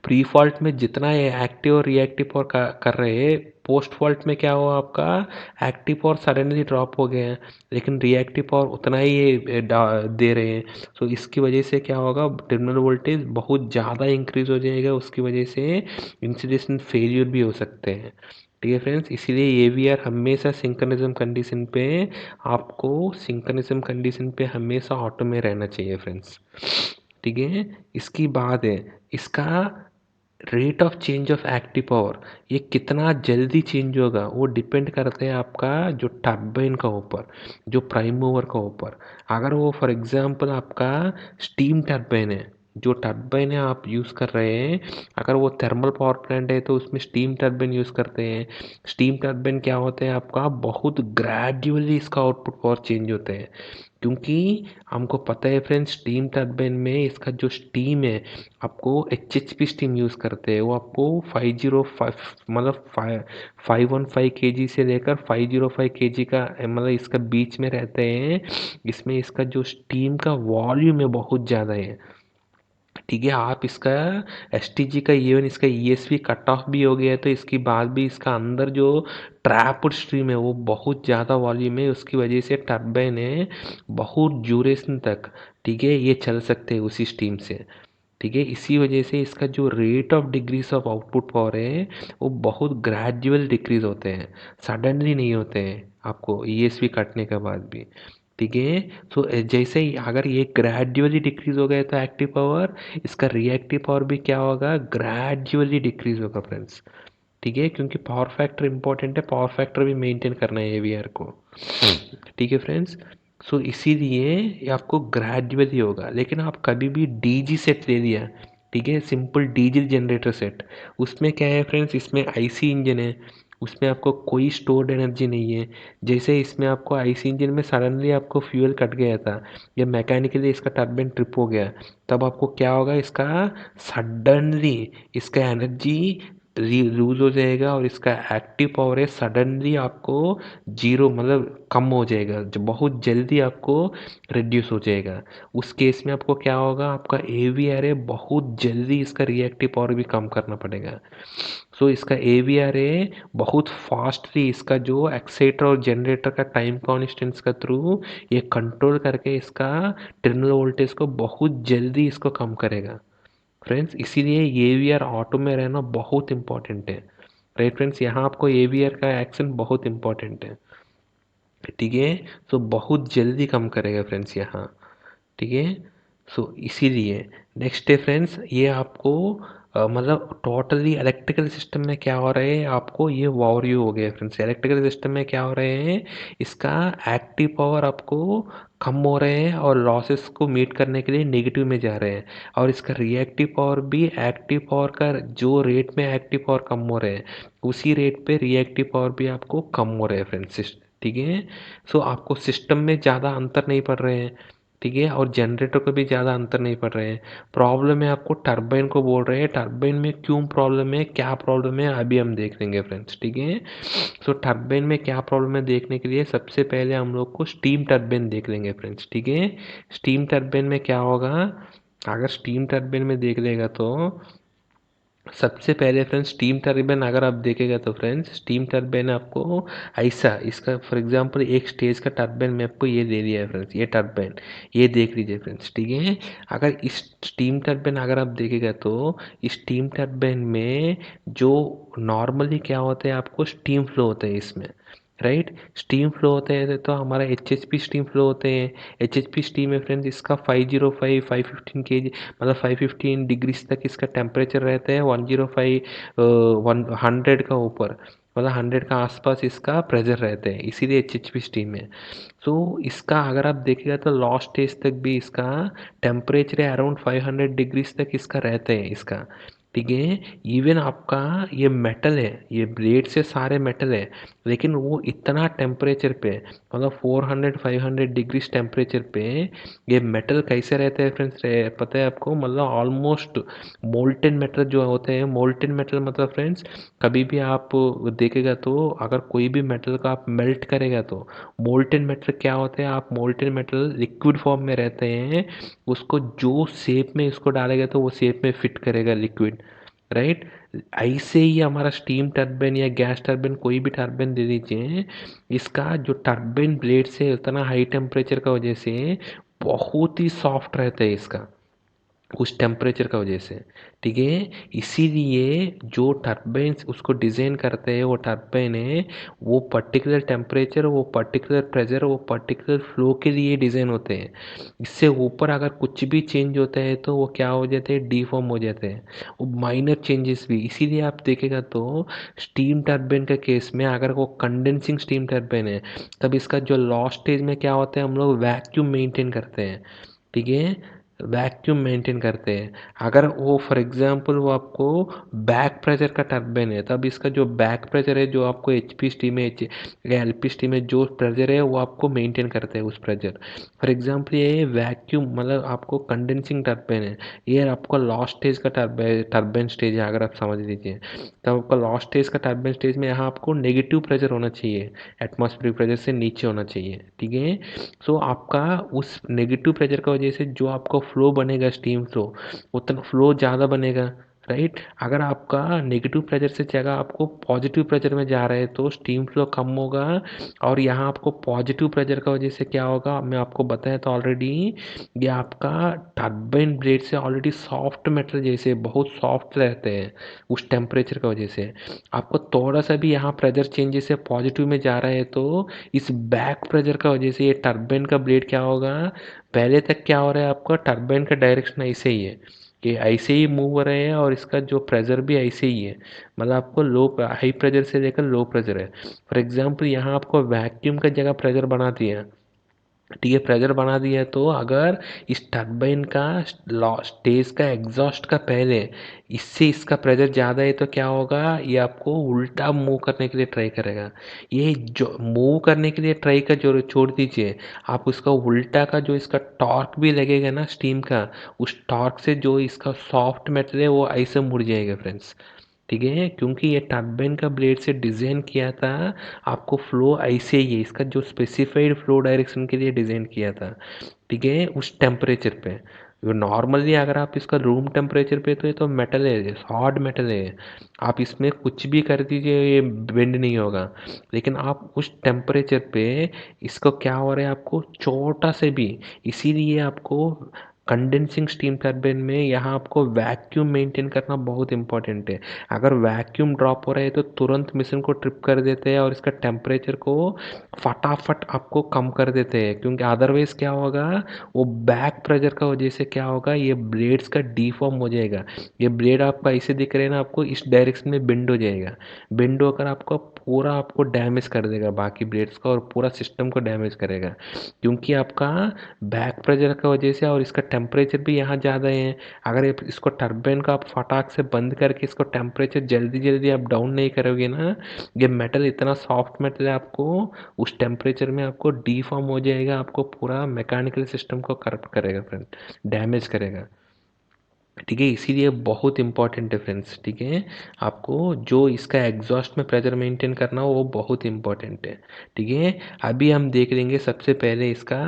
प्री फॉल्ट में जितना ये एक्टिव और रिएक्टिव और कर रहे हैं, पोस्ट फॉल्ट में क्या हुआ, आपका एक्टिव और सडनली ड्रॉप हो गया है लेकिन रिएक्टिव और उतना ही ये दे रहे हैं। सो इसकी वजह से क्या होगा, टर्मिनल वोल्टेज बहुत ज़्यादा इंक्रीज हो जाएगा, उसकी वजह से इंसुलेशन फेलियर भी हो सकते हैं। ठीक है फ्रेंड्स। इसीलिए ये भी यार हमेशा सिंक्रोनिज्म कंडीशन पे हमेशा ऑटो में रहना चाहिए फ्रेंड्स। ठीक है। इसकी बात है इसका rate of change of active power, ये कितना जल्दी चेंज होगा वो डिपेंड करते हैं आपका जो टर्बाइन का ऊपर, जो प्राइम मूवर का ऊपर। अगर वो फॉर एग्जांपल आपका स्टीम टर्बाइन है, जो टर्बाइन है आप यूज़ कर रहे हैं, अगर वो थर्मल पावर प्लांट है तो उसमें स्टीम टर्बाइन यूज़ करते हैं। स्टीम टर्बाइन क्या होते हैं आपका, बहुत ग्रेजुअली इसका आउटपुट पावर चेंज होते हैं, क्योंकि हमको पता है फ्रेंड्स स्टीम टर्बाइन में इसका जो स्टीम है आपको एचएचपी स्टीम यूज़ करते हैं, वो आपको 505 मतलब 515 केजी से लेकर 505 केजी का मतलब इसका बीच में रहते हैं। इसमें इसका जो स्टीम का वॉल्यूम है बहुत ज़्यादा है। ठीक है। आप इसका एसटीजी का इवन इसका ईएसपी कट ऑफ भी हो गया है तो इसके बाद भी इसका अंदर जो ट्रैप्ड स्ट्रीम है वो बहुत ज़्यादा वॉल्यूम है, उसकी वजह से टर्बाइन है बहुत ड्यूरेशन तक, ठीक है, ये चल सकते हैं उसी स्टीम से। ठीक है। इसी वजह से इसका जो rate of decrease of output power है वो बहुत ग्रेजुअल डिक्रीज होते हैं, सडनली नहीं होते हैं आपको ईएसपी कटने के बाद भी। ठीक है। सो जैसे ही अगर ये ग्रेजुअली डिक्रीज हो गया तो एक्टिव पावर, इसका रिएक्टिव पावर भी क्या होगा, ग्रेजुअली डिक्रीज होगा फ्रेंड्स। ठीक है। क्योंकि पावर फैक्टर इंपॉर्टेंट है, पावर फैक्टर भी मेंटेन करना है एवीआर को। ठीक है फ्रेंड्स। सो इसीलिए ये आपको ग्रेजुअली होगा, लेकिन आप कभी भी डीजी सेट ले लिया, ठीक है, सिंपल डीजल जनरेटर सेट, उसमें क्या है फ्रेंड्स, इसमें आईसी इंजन है, उसमें आपको कोई स्टोर्ड एनर्जी नहीं है। जैसे इसमें आपको आईसी इंजन में सडनली आपको फ्यूल कट गया था या मैकेनिकली इसका टर्बाइन ट्रिप हो गया, तब आपको क्या होगा, इसका सडनली इसका एनर्जी लूज हो जाएगा और इसका एक्टिव पावर है सडनली आपको जीरो मतलब कम हो जाएगा, जो बहुत जल्दी आपको रिड्यूस हो जाएगा। उस केस में आपको क्या होगा, आपका एवीआर है बहुत जल्दी इसका रिएक्टिव पावर भी कम करना पड़ेगा। सो इसका एवीआर है बहुत फास्टली इसका जो एक्सेटर और जनरेटर का टाइम कॉन्स्टेंट्स का थ्रू ये कंट्रोल करके इसका टर्मिनल वोल्टेज को बहुत जल्दी इसको कम करेगा फ्रेंड्स। इसीलिए एवीआर ऑटो में रहना बहुत इंपॉर्टेंट है। राइट फ्रेंड्स, यहाँ आपको एवीआर का एक्शन बहुत इंपॉर्टेंट है। ठीक है, सो बहुत जल्दी कम करेगा फ्रेंड्स यहाँ। ठीक है, सो इसीलिए नेक्स्ट है फ्रेंड्स, ये आपको मतलब टोटली इलेक्ट्रिकल सिस्टम में क्या हो रहा है, आपको ये ओवरव्यू हो गया फ्रेंड्स। इलेक्ट्रिकल सिस्टम में क्या हो रहे हैं, इसका एक्टिव पावर आपको कम हो रहे हैं और लॉसेस को मीट करने के लिए नेगेटिव में जा रहे हैं, और इसका रिएक्टिव पावर भी एक्टिव पावर का जो रेट में एक्टिव पावर कम हो रहे हैं उसी रेट पे रिएक्टिव पावर भी आपको कम हो रहे हैं फ्रेंड्स। ठीक है, सो आपको सिस्टम में ज़्यादा अंतर नहीं पड़ रहे हैं। ठीक है, और जनरेटर को भी ज़्यादा अंतर नहीं पड़ रहे हैं। प्रॉब्लम है आपको टरबाइन को बोल रहे हैं, टरबाइन में क्यों प्रॉब्लम है, क्या प्रॉब्लम है, अभी हम देख लेंगे फ्रेंड्स। ठीक है, सो टरबाइन में क्या प्रॉब्लम है देखने के लिए सबसे पहले हम लोग को स्टीम टरबाइन देख लेंगे फ्रेंड्स। ठीक है, स्टीम टरबाइन में क्या होगा, अगर स्टीम टरबाइन में देख लेगा तो सबसे पहले फ्रेंड्स स्टीम टरबाइन अगर आप देखेगा तो फ्रेंड्स स्टीम टरबाइन आपको ऐसा, इसका फॉर एग्जांपल एक स्टेज का टरबाइन मैं आपको ये दे दिया है फ्रेंड्स, ये टरबाइन ये देख लीजिए फ्रेंड्स। ठीक है, अगर इस स्टीम टरबाइन अगर आप देखेगा तो स्टीम टरबाइन में जो नॉर्मली क्या होता है, आपको स्टीम फ्लो होता है इसमें। राइट, स्टीम फ्लो होते हैं तो हमारा एच स्टीम फ्लो होते हैं। एच स्टीम है फ्रेंड्स, इसका 505 515 kg मतलब 515 डिग्रीज तक इसका टेम्परेचर रहता है, 105 100 का ऊपर मतलब 100 का आसपास इसका प्रेशर रहता है, इसीलिए एच स्टीम है। सो इसका अगर आप देखिएगा तो लास्ट स्टेज तक भी इसका टेम्परेचर अराउंड 500 डिग्रीज तक इसका रहता है इसका। ठीक है, इवन आपका ये मेटल है, ये ब्लेड से सारे मेटल है, लेकिन वो इतना टेम्परेचर पे मतलब 400 500 डिग्रीज टेम्परेचर पे ये मेटल कैसे रहते हैं फ्रेंड्स, पता है आपको, मतलब ऑलमोस्ट मोल्टेन मेटल जो होते हैं, मोल्टेन मेटल मतलब फ्रेंड्स कभी भी आप देखेगा तो अगर कोई भी मेटल का आप मेल्ट करेगा तो मोल्टेन मेटल क्या होते हैं, आप मोल्टेन मेटल लिक्विड फॉर्म में रहते हैं, उसको जो शेप में इसको डालेगा तो वो शेप में फिट करेगा लिक्विड। राइट, ऐसे ही हमारा स्टीम टर्बाइन या गैस टर्बाइन कोई भी टर्बाइन दे दीजिए, इसका जो टर्बाइन ब्लेड से उतना हाई टेम्परेचर का वजह से बहुत ही सॉफ्ट रहता है इसका उस टेम्परेचर का वजह से। ठीक है, इसीलिए जो टर्बाइन्स उसको डिज़ाइन करते हैं वो टर्बाइन है वो पर्टिकुलर टेम्परेचर, वो पर्टिकुलर प्रेशर, वो पर्टिकुलर फ्लो के लिए डिज़ाइन होते हैं। इससे ऊपर अगर कुछ भी चेंज होता है तो वो क्या हो जाते हैं, डीफॉर्म हो जाते हैं, वो माइनर चेंजेस भी। इसीलिए आप देखेगा तो स्टीम टर्बाइन के केस में अगर वो कंडेंसिंग स्टीम टर्बाइन है तब इसका जो लास्ट स्टेज में क्या होता है, हम लोग वैक्यूम मेंटेन करते हैं। ठीक है, वैक्यूम मेंटेन करते हैं। अगर वो फॉर एग्जांपल वो आपको बैक प्रेशर का टर्बाइन है तब इसका जो बैक प्रेशर है जो आपको एचपी स्टीम में या एलपी स्टीम में जो प्रेशर है वो आपको मेंटेन करते हैं उस प्रेशर। फॉर एग्जांपल ये वैक्यूम मतलब आपको कंडेंसिंग टर्बाइन है, ये आपको लास्ट स्टेज का टर्बाइन स्टेज है अगर आप समझ लीजिए। तब आपका लास्ट स्टेज का टर्बाइन स्टेज में यहाँ आपको नेगेटिव प्रेशर होना चाहिए, एटमॉस्फेरिक प्रेशर से नीचे होना चाहिए। ठीक है, सो आपका उस नेगेटिव प्रेशर की वजह से जो आपका फ्लो बनेगा स्टीम फ्लो उतना फ्लो ज़्यादा बनेगा। राइट, अगर आपका नेगेटिव प्रेशर से जगह आपको पॉजिटिव प्रेशर में जा रहे हैं तो स्टीम फ्लो कम होगा, और यहाँ आपको पॉजिटिव प्रेशर की वजह से क्या होगा मैं आपको बताया तो ऑलरेडी, ये आपका टर्बाइन ब्लेड से ऑलरेडी सॉफ्ट मेटल जैसे बहुत सॉफ्ट रहते हैं उस टेम्परेचर की वजह से। आपको थोड़ा सा भी यहाँ प्रेशर चेंजेस से पॉजिटिव में जा रहा है तो इस बैक प्रेशर का वजह से ये टरबाइन का ब्लेड क्या होगा, पहले तक क्या हो रहा है आपका टरबाइन का डायरेक्शन ऐसे ही है कि ऐसे ही मूव हो रहे हैं, और इसका जो प्रेशर भी ऐसे ही है, मतलब आपको लो हाई प्रेशर से लेकर लो प्रेशर है। फॉर एग्जांपल यहाँ आपको वैक्यूम का जगह प्रेशर बना दिया, ठीक है, प्रेशर बना दिया है तो अगर इस टरबाइन का स्टेज का एग्जॉस्ट का पहले इससे इसका प्रेशर ज़्यादा है तो क्या होगा, ये आपको उल्टा मूव करने के लिए ट्राई करेगा। ये जो मूव करने के लिए ट्राई का जो छोड़ दीजिए, आप उसका उल्टा का जो इसका टॉर्क भी लगेगा ना स्टीम का, उस टॉर्क से जो इसका सॉफ्ट मेटल है वो ऐसे मुड़ जाएगा फ्रेंड्स। ठीक है, क्योंकि ये टरबाइन का ब्लेड से डिज़ाइन किया था, आपको फ्लो ऐसे ही है, इसका जो स्पेसिफाइड फ्लो डायरेक्शन के लिए डिज़ाइन किया था, ठीक है, उस टेम्परेचर पे। नॉर्मली अगर आप इसका रूम टेम्परेचर पे, तो ये तो मेटल है, हार्ड मेटल है, आप इसमें कुछ भी कर दीजिए ये बेंड नहीं होगा। लेकिन आप उस टेम्परेचर पे इसको क्या हो रहा है, आपको छोटा से भी, इसीलिए आपको कंडेंसिंग स्टीम टरबाइन में यहाँ आपको वैक्यूम मेंटेन करना बहुत इंपॉर्टेंट है। अगर वैक्यूम ड्रॉप हो रहा है तो तुरंत मिशन को ट्रिप कर देते हैं और इसका टेम्परेचर को फटाफट आपको कम कर देते हैं, क्योंकि अदरवाइज क्या होगा, वो बैक प्रेशर का वजह से क्या होगा, ये ब्लेड्स का डिफॉर्म हो जाएगा। ये ब्लेड आपका ऐसे दिख रहे हैं ना, आपको इस डायरेक्शन में बेंड हो जाएगा। बेंड होकर आपको पूरा आपको डैमेज कर देगा बाकी ब्लेड्स का, और पूरा सिस्टम को डैमेज करेगा, क्योंकि आपका बैक प्रेशर का वजह से और इसका टेम्परेचर भी यहाँ ज़्यादा है। अगर इसको टरबाइन का आप फटाक से बंद करके इसको टेम्परेचर जल्दी जल्दी आप डाउन नहीं करोगे ना, ये मेटल इतना सॉफ्ट मेटल है, आपको उस टेम्परेचर में आपको डिफॉर्म हो जाएगा, आपको पूरा मैकेनिकल सिस्टम को करप्ट करेगा फ्रेंड, डैमेज करेगा। ठीक है, इसीलिए बहुत इंपॉर्टेंट है फ्रेंड्स। ठीक है, आपको जो इसका एग्जॉस्ट में प्रेशर मेंटेन करना वो बहुत इंपॉर्टेंट है। ठीक है, अभी हम देख लेंगे सबसे पहले इसका,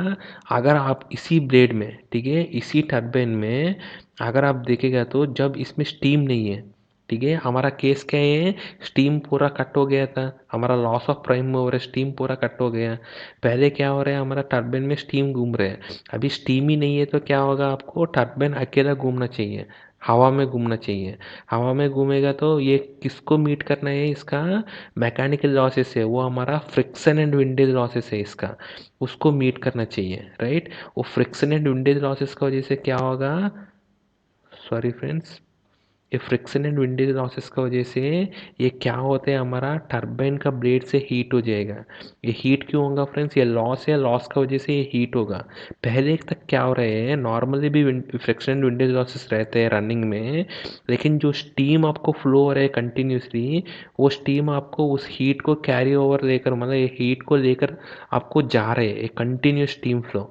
अगर आप इसी ब्लेड में, ठीक है, इसी टरबाइन में अगर आप देखेगा तो जब इसमें स्टीम नहीं है, ठीक है, हमारा केस क्या है, स्टीम पूरा कट हो गया था, हमारा लॉस ऑफ प्राइम मूवर है, स्टीम पूरा कट हो गया। पहले क्या हो रहा है, हमारा टरबाइन में स्टीम घूम रहे हैं, अभी स्टीम ही नहीं है, तो क्या होगा, आपको टरबाइन अकेला घूमना चाहिए, हवा में घूमना चाहिए। हवा में घूमेगा तो ये किसको मीट करना है, इसका मैकेनिकल लॉसेस है, वो हमारा फ्रिक्शन एंड विंडेज लॉसेस है इसका, उसको मीट करना चाहिए, राइट। वो फ्रिक्शन एंड विंडेज लॉसेस की वजह से क्या होगा, सॉरी फ्रेंड्स, ये फ्रिक्शन एंड विंडेज लॉसेस की वजह से ये क्या होता है, हमारा टरबाइन का ब्लेड से हीट हो जाएगा। ये हीट क्यों होगा फ्रेंड्स, ये लॉस है, लॉस की वजह से ये हीट होगा। पहले तक क्या हो रहे हैं, नॉर्मली भी फ्रिक्शन एंड विंडेज लॉसेस रहते हैं रनिंग में, लेकिन जो स्टीम आपको फ्लो हो रहा है कंटिन्यूसली, वो स्टीम आपको उस हीट को कैरी ओवर लेकर, मतलब ये हीट को लेकर आपको जा रहे हैं, एक continuous steam flow.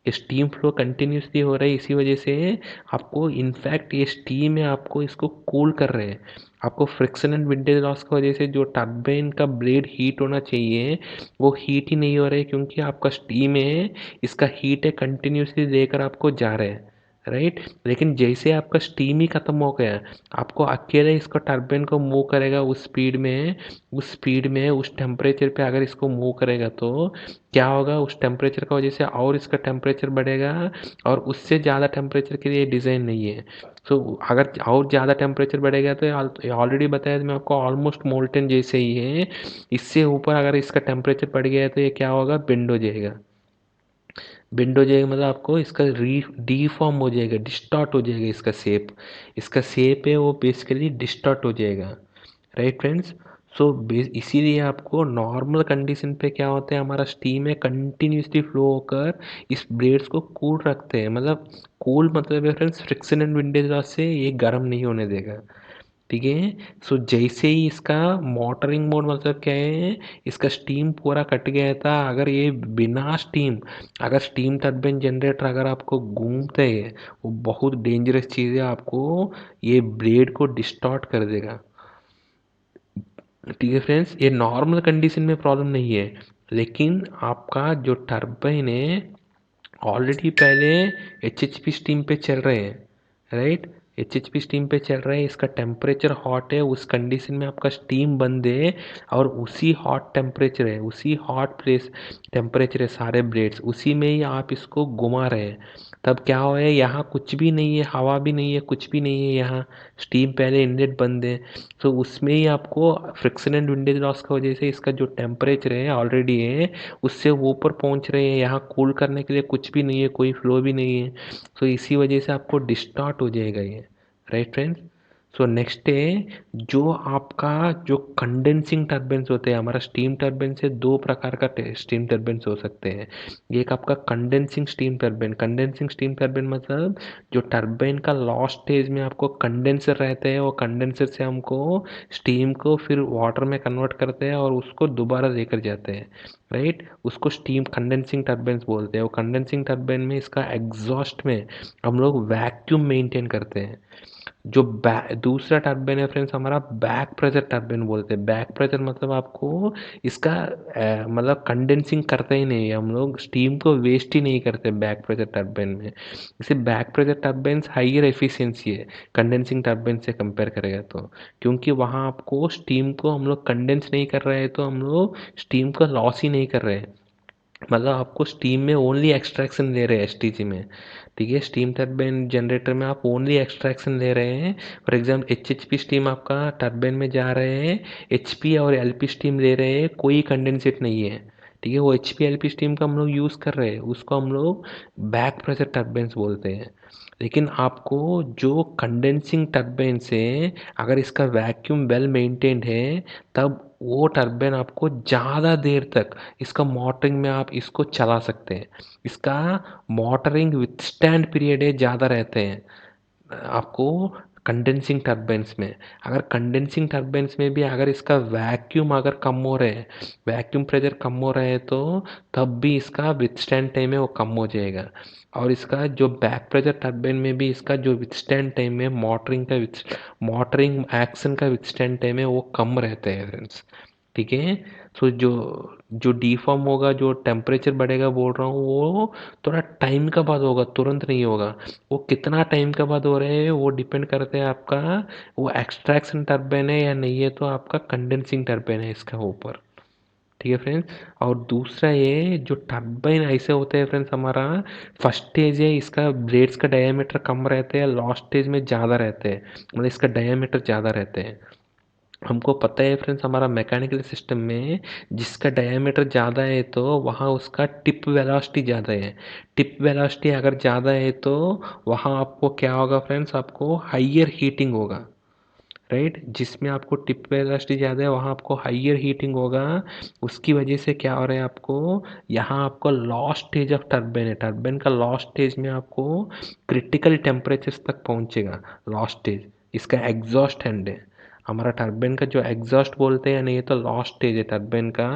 Steam flow continuously हो रहा है, इसी वजह से आपको इनफैक्ट ये स्टीम है, आपको इसको कूल कर रहे हैं। आपको फ्रिक्शन एंड विंडेज लॉस की वजह से जो टरबाइन का ब्लेड हीट होना चाहिए, वो हीट ही नहीं हो रहा है, क्योंकि आपका स्टीम है, इसका हीट है कंटिन्यूसली लेकर आपको जा रहे हैं, राइट। लेकिन जैसे आपका स्टीम ही खत्म हो गया, आपको अकेले इसको टरबाइन को मूव करेगा उस स्पीड में, उस टेम्परेचर पे अगर इसको मूव करेगा तो क्या होगा, उस टेम्परेचर का वजह से और इसका टेम्परेचर बढ़ेगा, और उससे ज़्यादा टेम्परेचर के लिए डिज़ाइन नहीं है। सो अगर और ज़्यादा टेम्परेचर बढ़ेगा तो ऑलरेडी बताया था मैं आपको, ऑलमोस्ट मोल्टन जैसे ही है, इससे ऊपर अगर इसका टेम्परेचर बढ़ गया है तो ये क्या होगा, बेंड हो जाएगा। बेंड हो जाएगा मतलब आपको इसका री डीफॉर्म हो जाएगा, डिस्टॉर्ट हो जाएगा इसका शेप, इसका शेप है वो बेसिकली डिस्टॉर्ट हो जाएगा, राइट फ्रेंड्स। सो इसीलिए आपको नॉर्मल कंडीशन पे क्या होता है, हमारा स्टीम है कंटिन्यूसली फ्लो होकर इस ब्लेड्स को कूल रखते हैं, मतलब कूल मतलब है friends, friction and windage loss से ये गर्म नहीं होने देगा। ठीक है, सो जैसे ही इसका मोटरिंग मोड, मतलब क्या है, इसका स्टीम पूरा कट गया था, अगर ये बिना स्टीम, अगर स्टीम टरबाइन जनरेटर अगर आपको घूमते हैं, वो बहुत डेंजरस चीज़ है, आपको ये ब्लेड को डिस्टॉर्ट कर देगा। ठीक है फ्रेंड्स, ये नॉर्मल कंडीशन में प्रॉब्लम नहीं है, लेकिन आपका जो टरबाइन है ऑलरेडी पहले एचएचपी स्टीम पे चल रहे हैं, राइट। एचएचपी स्टीम पे चल रहा है, इसका टेम्परेचर हॉट है, उस कंडीशन में आपका स्टीम बंद है, और उसी हॉट टेम्परेचर है, उसी हॉट प्लेस टेम्परेचर है, सारे ब्लेड्स उसी में ही आप इसको घुमा रहे हैं। तब क्या हो है, यहाँ कुछ भी नहीं है, हवा भी नहीं है, कुछ भी नहीं है, यहाँ स्टीम पहले इनलेट बंद है। तो उसमें ही आपको फ्रिक्शन एंड विंडेज लॉस की वजह से इसका जो टेम्परेचर है ऑलरेडी है, उससे वो ऊपर पहुंच रहे हैं, यहाँ कूल करने के लिए कुछ भी नहीं है, कोई फ्लो भी नहीं है। सो इसी वजह से आपको डिस्टॉर्ट हो जाएगा ये, राइट फ्रेंड्स। सो नेक्स्ट है, जो आपका जो कंडेंसिंग टर्बाइन्स होते हैं, हमारा स्टीम टर्बाइन से दो प्रकार का स्टीम टर्बाइन्स हो सकते हैं। एक आपका condensing steam turbine, condensing steam turbine मतलब जो टर्बाइन का लास्ट स्टेज में आपको कंडेंसर रहता है, वो कंडेंसर से हमको स्टीम को फिर वाटर में कन्वर्ट करते हैं और उसको दोबारा लेकर जाते हैं, राइट। उसको स्टीम कंडेंसिंग टर्बाइन्स बोलते हैं। वो कंडेंसिंग टर्बाइन में इसका एग्जॉस्ट में हम लोग वैक्यूम मेंटेन करते हैं। जो दूसरा टर्बाइन है फ्रेंड्स हमारा बैक प्रेशर टर्बाइन बोलते हैं। बैक प्रेशर मतलब आपको इसका मतलब कंडेंसिंग करते ही नहीं है, हम लोग स्टीम को वेस्ट ही नहीं करते बैक प्रेशर टर्बाइन में। इसे back pressure turbine higher efficiency है कंडेंसिंग टर्बाइन से कंपेयर करेगा तो, क्योंकि वहाँ आपको स्टीम को हम लोग कंडेंस नहीं कर रहे हैं तो हम लोग स्टीम का लॉस ही नहीं कर रहे हैं। मतलब आपको स्टीम में ओनली एक्सट्रैक्शन ले रहे हैं एसटीजी में, ठीक है। स्टीम टरबाइन जनरेटर में आप ओनली एक्सट्रैक्शन ले रहे हैं। फॉर एग्जाम्पल एचएचपी स्टीम आपका टरबाइन में जा रहे हैं, एचपी और एलपी स्टीम ले रहे हैं, कोई कंडेंसेट नहीं है, ठीक है। वो एचपी एलपी स्टीम का हम लोग यूज़ कर रहे हैं, उसको हम लोग बैक प्रेशर टरबाइन्स बोलते हैं। लेकिन आपको जो कंडेंसिंग टरबाइन से अगर इसका वैक्यूम वेल मेंटेन्ड है तब वो टरबाइन आपको ज़्यादा देर तक इसका मोटरिंग में आप इसको चला सकते हैं। इसका मोटरिंग विथस्टैंड पीरियड है ज़्यादा रहते हैं आपको कंडेंसिंग टरबाइन्स में। अगर कंडेंसिंग टरबाइन्स में भी अगर इसका वैक्यूम अगर कम हो रहे हैं, वैक्यूम प्रेशर कम हो रहे हैं तो तब भी इसका विथस्टैंड टाइम है वो कम हो जाएगा। और इसका जो बैक प्रेशर टरबाइन में भी इसका जो विथस्टैंड टाइम है मोटरिंग एक्शन का विथस्टैंड टाइम है वो कम रहता है फ्रेंड्स, ठीक है। सो जो जो डीफॉर्म होगा, जो टेम्परेचर बढ़ेगा बोल रहा हूँ, वो थोड़ा टाइम का बाद होगा, तुरंत नहीं होगा। वो कितना टाइम का बाद हो रहे हैं वो डिपेंड करते हैं आपका वो एक्सट्रैक्शन टरबाइन है या नहीं है, तो आपका कंडेंसिंग टरबाइन है इसका ऊपर, ठीक है फ्रेंड्स। और दूसरा ये जो टरबाइन ऐसे होते हैं फ्रेंड्स, हमारा फर्स्ट स्टेज है इसका ब्लेड्स का डायमीटर कम रहते हैं, लास्ट स्टेज में ज़्यादा रहते हैं, मतलब इसका डायमीटर ज़्यादा रहते हैं। हमको पता है फ्रेंड्स हमारा मैकेनिकल सिस्टम में जिसका डायमीटर ज़्यादा है तो वहाँ उसका टिप वेलोसिटी ज़्यादा है। टिप वेलोसिटी अगर ज़्यादा है तो वहाँ आपको क्या होगा फ्रेंड्स, आपको हाइयर हीटिंग होगा, राइट। जिसमें आपको टिप वेलोसिटी ज़्यादा है वहाँ आपको हाइयर हीटिंग होगा। उसकी वजह से क्या हो रहा है आपको, यहाँ आपको लास्ट स्टेज ऑफ टरबाइन है, टरबाइन का लास्ट स्टेज में आपको क्रिटिकल टेम्परेचर्स तक पहुँचेगा। लास्ट स्टेज इसका एग्जॉस्ट हैंड है, हमारा टरबाइन का जो एग्जॉस्ट बोलते हैं, नहीं ये तो लास्ट स्टेज है टरबाइन का।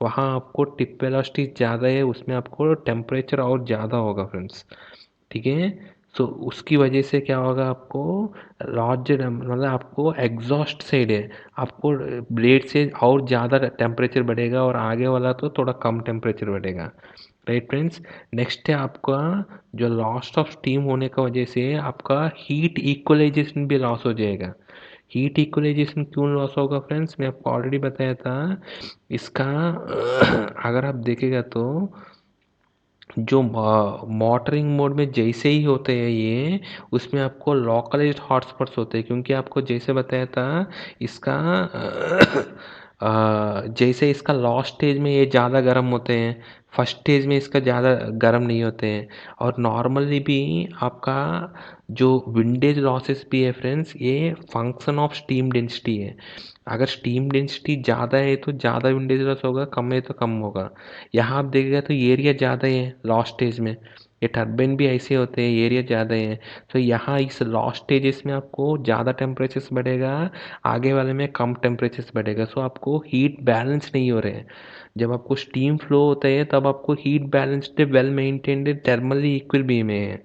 वहाँ आपको टिप वेलोसिटी ज़्यादा है, उसमें आपको टेम्परेचर और ज़्यादा होगा फ्रेंड्स, ठीक है। सो उसकी वजह से क्या होगा आपको, लार्जर मतलब आपको एग्जॉस्ट साइड है, आपको ब्लेड से और ज़्यादा टेम्परेचर बढ़ेगा और आगे वाला तो थोड़ा कम टेम्परेचर बढ़ेगा, राइट फ्रेंड्स। नेक्स्ट है आपका जो लॉस ऑफ स्टीम होने का वजह से आपका हीट इक्वलाइजेशन भी लॉस हो जाएगा। हीट इक्वलाइजेशन क्यों लॉस होगा फ्रेंड्स, मैं आपको ऑलरेडी बताया था इसका। अगर आप देखेगा तो जो मॉटरिंग मोड में जैसे ही होते हैं ये, उसमें आपको लोकलाइज्ड हॉटस्पॉट्स होते हैं, क्योंकि आपको जैसे बताया था इसका जैसे इसका लास्ट स्टेज में ये ज़्यादा गर्म होते हैं, फर्स्ट स्टेज में इसका ज़्यादा गर्म नहीं होते हैं। और नॉर्मली भी आपका जो विंडेज लॉसेस भी है फ्रेंड्स, ये फंक्शन ऑफ स्टीम डेंसिटी है। अगर स्टीम डेंसिटी ज़्यादा है तो ज़्यादा विंडेज लॉस होगा, कम है तो कम होगा। यहाँ आप देखिएगा तो एरिया ज़्यादा है लास्ट स्टेज में, ये टरबाइन भी ऐसे होते हैं, एरिया ज़्यादा है। तो यहाँ इस लास्ट स्टेजेस में आपको ज़्यादा टेम्परेचर्स बढ़ेगा, आगे वाले में कम टेम्परेचर्स बढ़ेगा। सो आपको हीट बैलेंस नहीं हो रहे हैं। जब आपको स्टीम फ्लो होता है तब आपको heat balanced well maintained thermally equilibrium में है।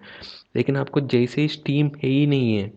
लेकिन आपको जैसे ही स्टीम है ही नहीं है,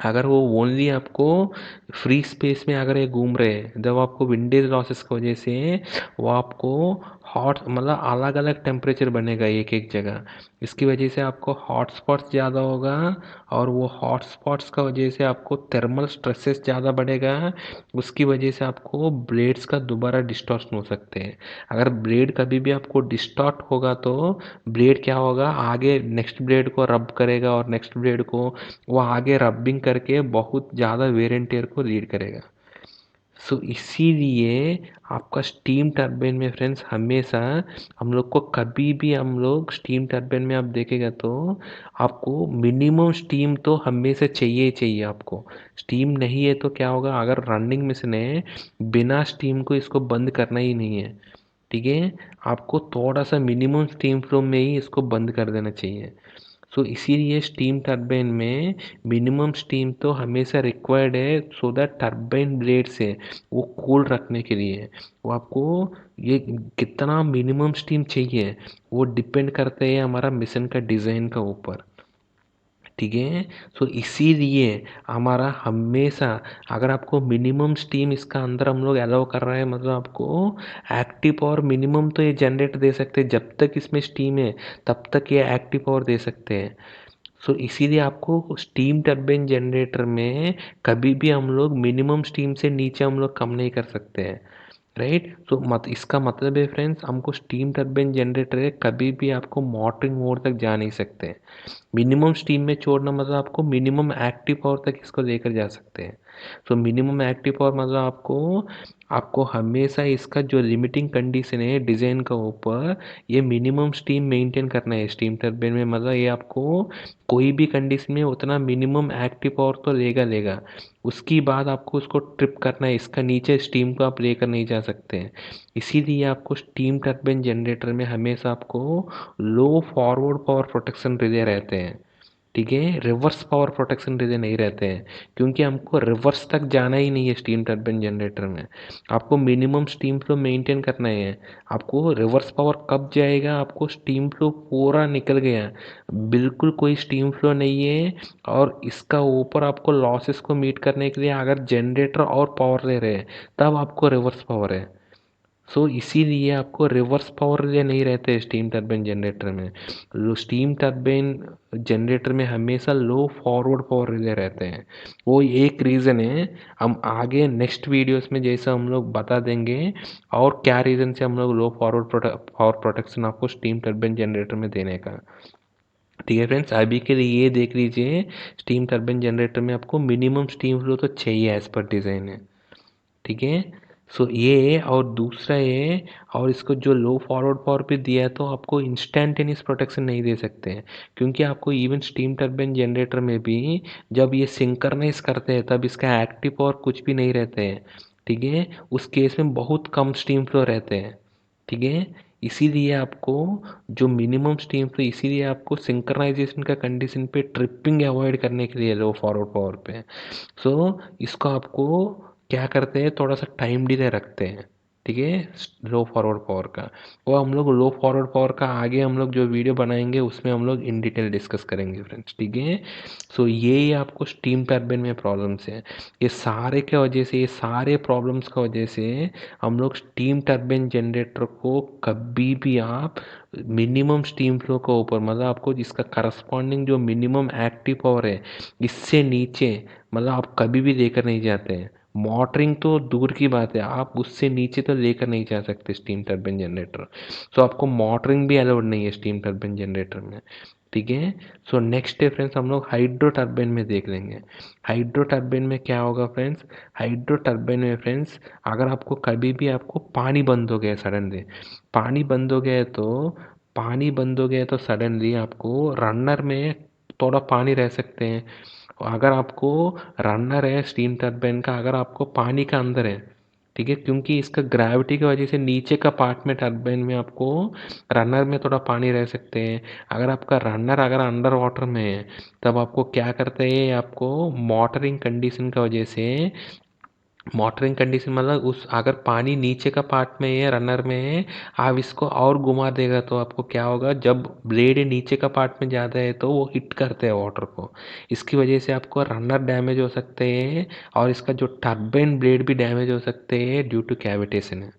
अगर वो ओनली आपको फ्री स्पेस में अगर ये घूम रहे हैं, जब आपको विंडेज लॉसेस की वजह से वो आपको हॉट मतलब अलग अलग टेम्परेचर बनेगा एक एक जगह, इसकी वजह से आपको हॉट स्पॉट्स ज़्यादा होगा। और वो हॉट स्पॉट्स का वजह से आपको थर्मल स्ट्रेसेस ज़्यादा बढ़ेगा, उसकी वजह से आपको ब्लेड्स का दोबारा डिस्टॉर्शन हो सकते हैं। अगर ब्लेड कभी भी आपको डिस्टॉर्ट होगा तो ब्लेड क्या होगा, आगे नेक्स्ट ब्लेड को रब करेगा और नेक्स्ट ब्लेड को वो आगे रबिंग करके बहुत ज़्यादा वेर एंड टेयर को लीड करेगा। सो इसीलिए आपका स्टीम टरबाइन में फ्रेंड्स हमेशा हम लोग को कभी भी हम लोग स्टीम टरबाइन में आप देखेगा तो आपको मिनिमम स्टीम तो हमेशा चाहिए ही चाहिए आपको। स्टीम नहीं है तो क्या होगा, अगर रनिंग मशीन है बिना स्टीम को इसको बंद करना ही नहीं है, ठीक है। आपको थोड़ा सा मिनिमम स्टीम फ्लो में ही इसको बंद कर देना चाहिए। सो इसीलिए स्टीम टरबाइन में मिनिमम स्टीम तो हमेशा रिक्वायर्ड है, सो दैट टरबाइन ब्लेड से वो कूल रखने के लिए वो आपको ये कितना मिनिमम स्टीम चाहिए वो डिपेंड करते हैं हमारा मिशन का डिज़ाइन का ऊपर, ठीक है। सो इसीलिए हमारा हमेशा, अगर आपको मिनिमम स्टीम इसका अंदर हम लोग अलाउ कर रहे हैं, मतलब आपको एक्टिव पावर मिनिमम तो ये जनरेट दे सकते हैं, जब तक इसमें स्टीम है तब तक ये एक्टिव पावर दे सकते हैं। सो इसीलिए आपको स्टीम टर्बाइन जनरेटर में कभी भी हम लोग मिनिमम स्टीम से नीचे हम लोग कम नहीं कर सकते हैं, राइट। तो इसका मतलब है फ्रेंड्स, हमको स्टीम टर्बाइन जनरेटर है कभी भी आपको मोटरिंग मोड तक जा नहीं सकते। मिनिमम स्टीम में छोड़ना मतलब आपको मिनिमम एक्टिव पावर तक इसको लेकर जा सकते हैं। तो मिनिमम एक्टिव पावर मतलब आपको आपको हमेशा इसका जो लिमिटिंग कंडीशन है डिज़ाइन का ऊपर, ये मिनिमम स्टीम मेंटेन करना है स्टीम टर्बाइन में। मतलब ये आपको कोई भी कंडीशन में उतना मिनिमम एक्टिव पावर तो लेगा। उसकी बाद आपको उसको ट्रिप करना है, इसका नीचे स्टीम को आप लेकर नहीं जा सकते हैं। इसीलिए आपको स्टीम टर्बाइन जनरेटर में हमेशा आपको लो फॉरवर्ड पावर प्रोटेक्शन रिले रहते हैं, ठीक है। रिवर्स पावर प्रोटेक्शन रिले नहीं रहते हैं, क्योंकि हमको रिवर्स तक जाना ही नहीं है स्टीम टर्बाइन जनरेटर में। आपको मिनिमम स्टीम फ्लो मेंटेन करना है। आपको रिवर्स पावर कब जाएगा, आपको स्टीम फ्लो पूरा निकल गया, बिल्कुल कोई स्टीम फ्लो नहीं है, और इसका ऊपर आपको लॉसेस को मीट करने के लिए अगर जनरेटर और पावर ले रहे हैं तब आपको रिवर्स पावर है। सो इसीलिए आपको रिवर्स पावर रिले नहीं रहते स्टीम टर्बाइन जनरेटर में। लो स्टीम टर्बाइन जनरेटर में हमेशा लो फॉरवर्ड पावर रिले रहते हैं। वो एक रीज़न है, हम आगे नेक्स्ट वीडियोस में जैसा हम लोग बता देंगे और क्या रीज़न से हम लोग लो फॉरवर्ड पावर प्रोटेक्शन आपको स्टीम टर्बाइन जनरेटर में देने का। ठीक है फ्रेंड्स, अभी के लिए ये देख लीजिए, स्टीम टर्बाइन जनरेटर में आपको मिनिमम स्टीम फ्लो तो चाहिए एज पर डिज़ाइन है, ठीक है। सो ये और दूसरा ये, और इसको जो लो फॉरवर्ड पावर पे दिया है तो आपको इंस्टेंटेनियस प्रोटेक्शन नहीं दे सकते हैं, क्योंकि आपको इवन स्टीम टर्बाइन जनरेटर में भी जब ये सिंक्रनाइज करते हैं तब इसका एक्टिव पावर कुछ भी नहीं रहते हैं, ठीक है। उस केस में बहुत कम स्टीम फ्लो रहते हैं, ठीक है। इसीलिए आपको जो मिनिमम स्टीम फ्लो, इसीलिए आपको सिंक्रनाइजेशन का कंडीशन पे ट्रिपिंग अवॉइड करने के लिए लो फॉरवर्ड पावर पे, सो इसको आपको क्या करते हैं, थोड़ा सा टाइम डिले रखते हैं, ठीक है, लो फॉरवर्ड पावर का। वो हम लोग लो फॉरवर्ड पावर का आगे हम लोग जो वीडियो बनाएंगे उसमें हम लोग इन डिटेल डिस्कस करेंगे फ्रेंड्स, ठीक है। सो ये आपको स्टीम टर्बाइन में प्रॉब्लम्स हैं, ये सारे के वजह से, ये सारे प्रॉब्लम्स का वजह से हम लोग स्टीम टर्बाइन जनरेटर को कभी भी आप मिनिमम स्टीम फ्लो के ऊपर, मतलब आपको जिसका करस्पॉन्डिंग जो मिनिमम एक्टिव पावर है इससे नीचे, मतलब आप कभी भी लेकर नहीं जाते हैं। मोटरिंग तो दूर की बात है, आप उससे नीचे तो लेकर नहीं जा सकते स्टीम टर्बाइन जनरेटर। सो आपको मोटरिंग भी अलाउड नहीं है स्टीम टर्बाइन जनरेटर में, ठीक है। सो नेक्स्ट है फ्रेंड्स, हम लोग हाइड्रो टर्बाइन में देख लेंगे। हाइड्रो टर्बाइन में क्या होगा फ्रेंड्स, हाइड्रो टर्बाइन में फ्रेंड्स, अगर आपको कभी भी आपको पानी बंद हो गया सडनली, पानी बंद हो गया तो पानी बंद हो गया तो सडनली आपको रनर में थोड़ा पानी रह सकते हैं। अगर आपको रनर है स्टीम टर्बाइन का, अगर आपको पानी का अंदर है, ठीक है, क्योंकि इसका ग्रेविटी की वजह से नीचे का पार्ट में टर्बाइन में आपको रनर में थोड़ा पानी रह सकते हैं। अगर आपका रनर अगर अंडर वाटर में है तब आपको क्या करते हैं, आपको मोटरिंग कंडीशन की वजह से, मोटरिंग कंडीशन मतलब उस अगर पानी नीचे का पार्ट में है रनर में है, आप इसको और घुमा देगा तो आपको क्या होगा, जब ब्लेड नीचे का पार्ट में ज़्यादा है तो वो हिट करते हैं वाटर को, इसकी वजह से आपको रनर डैमेज हो सकते हैं और इसका जो टर्बाइन ब्लेड भी डैमेज हो सकते हैं ड्यू टू कैविटेशन है,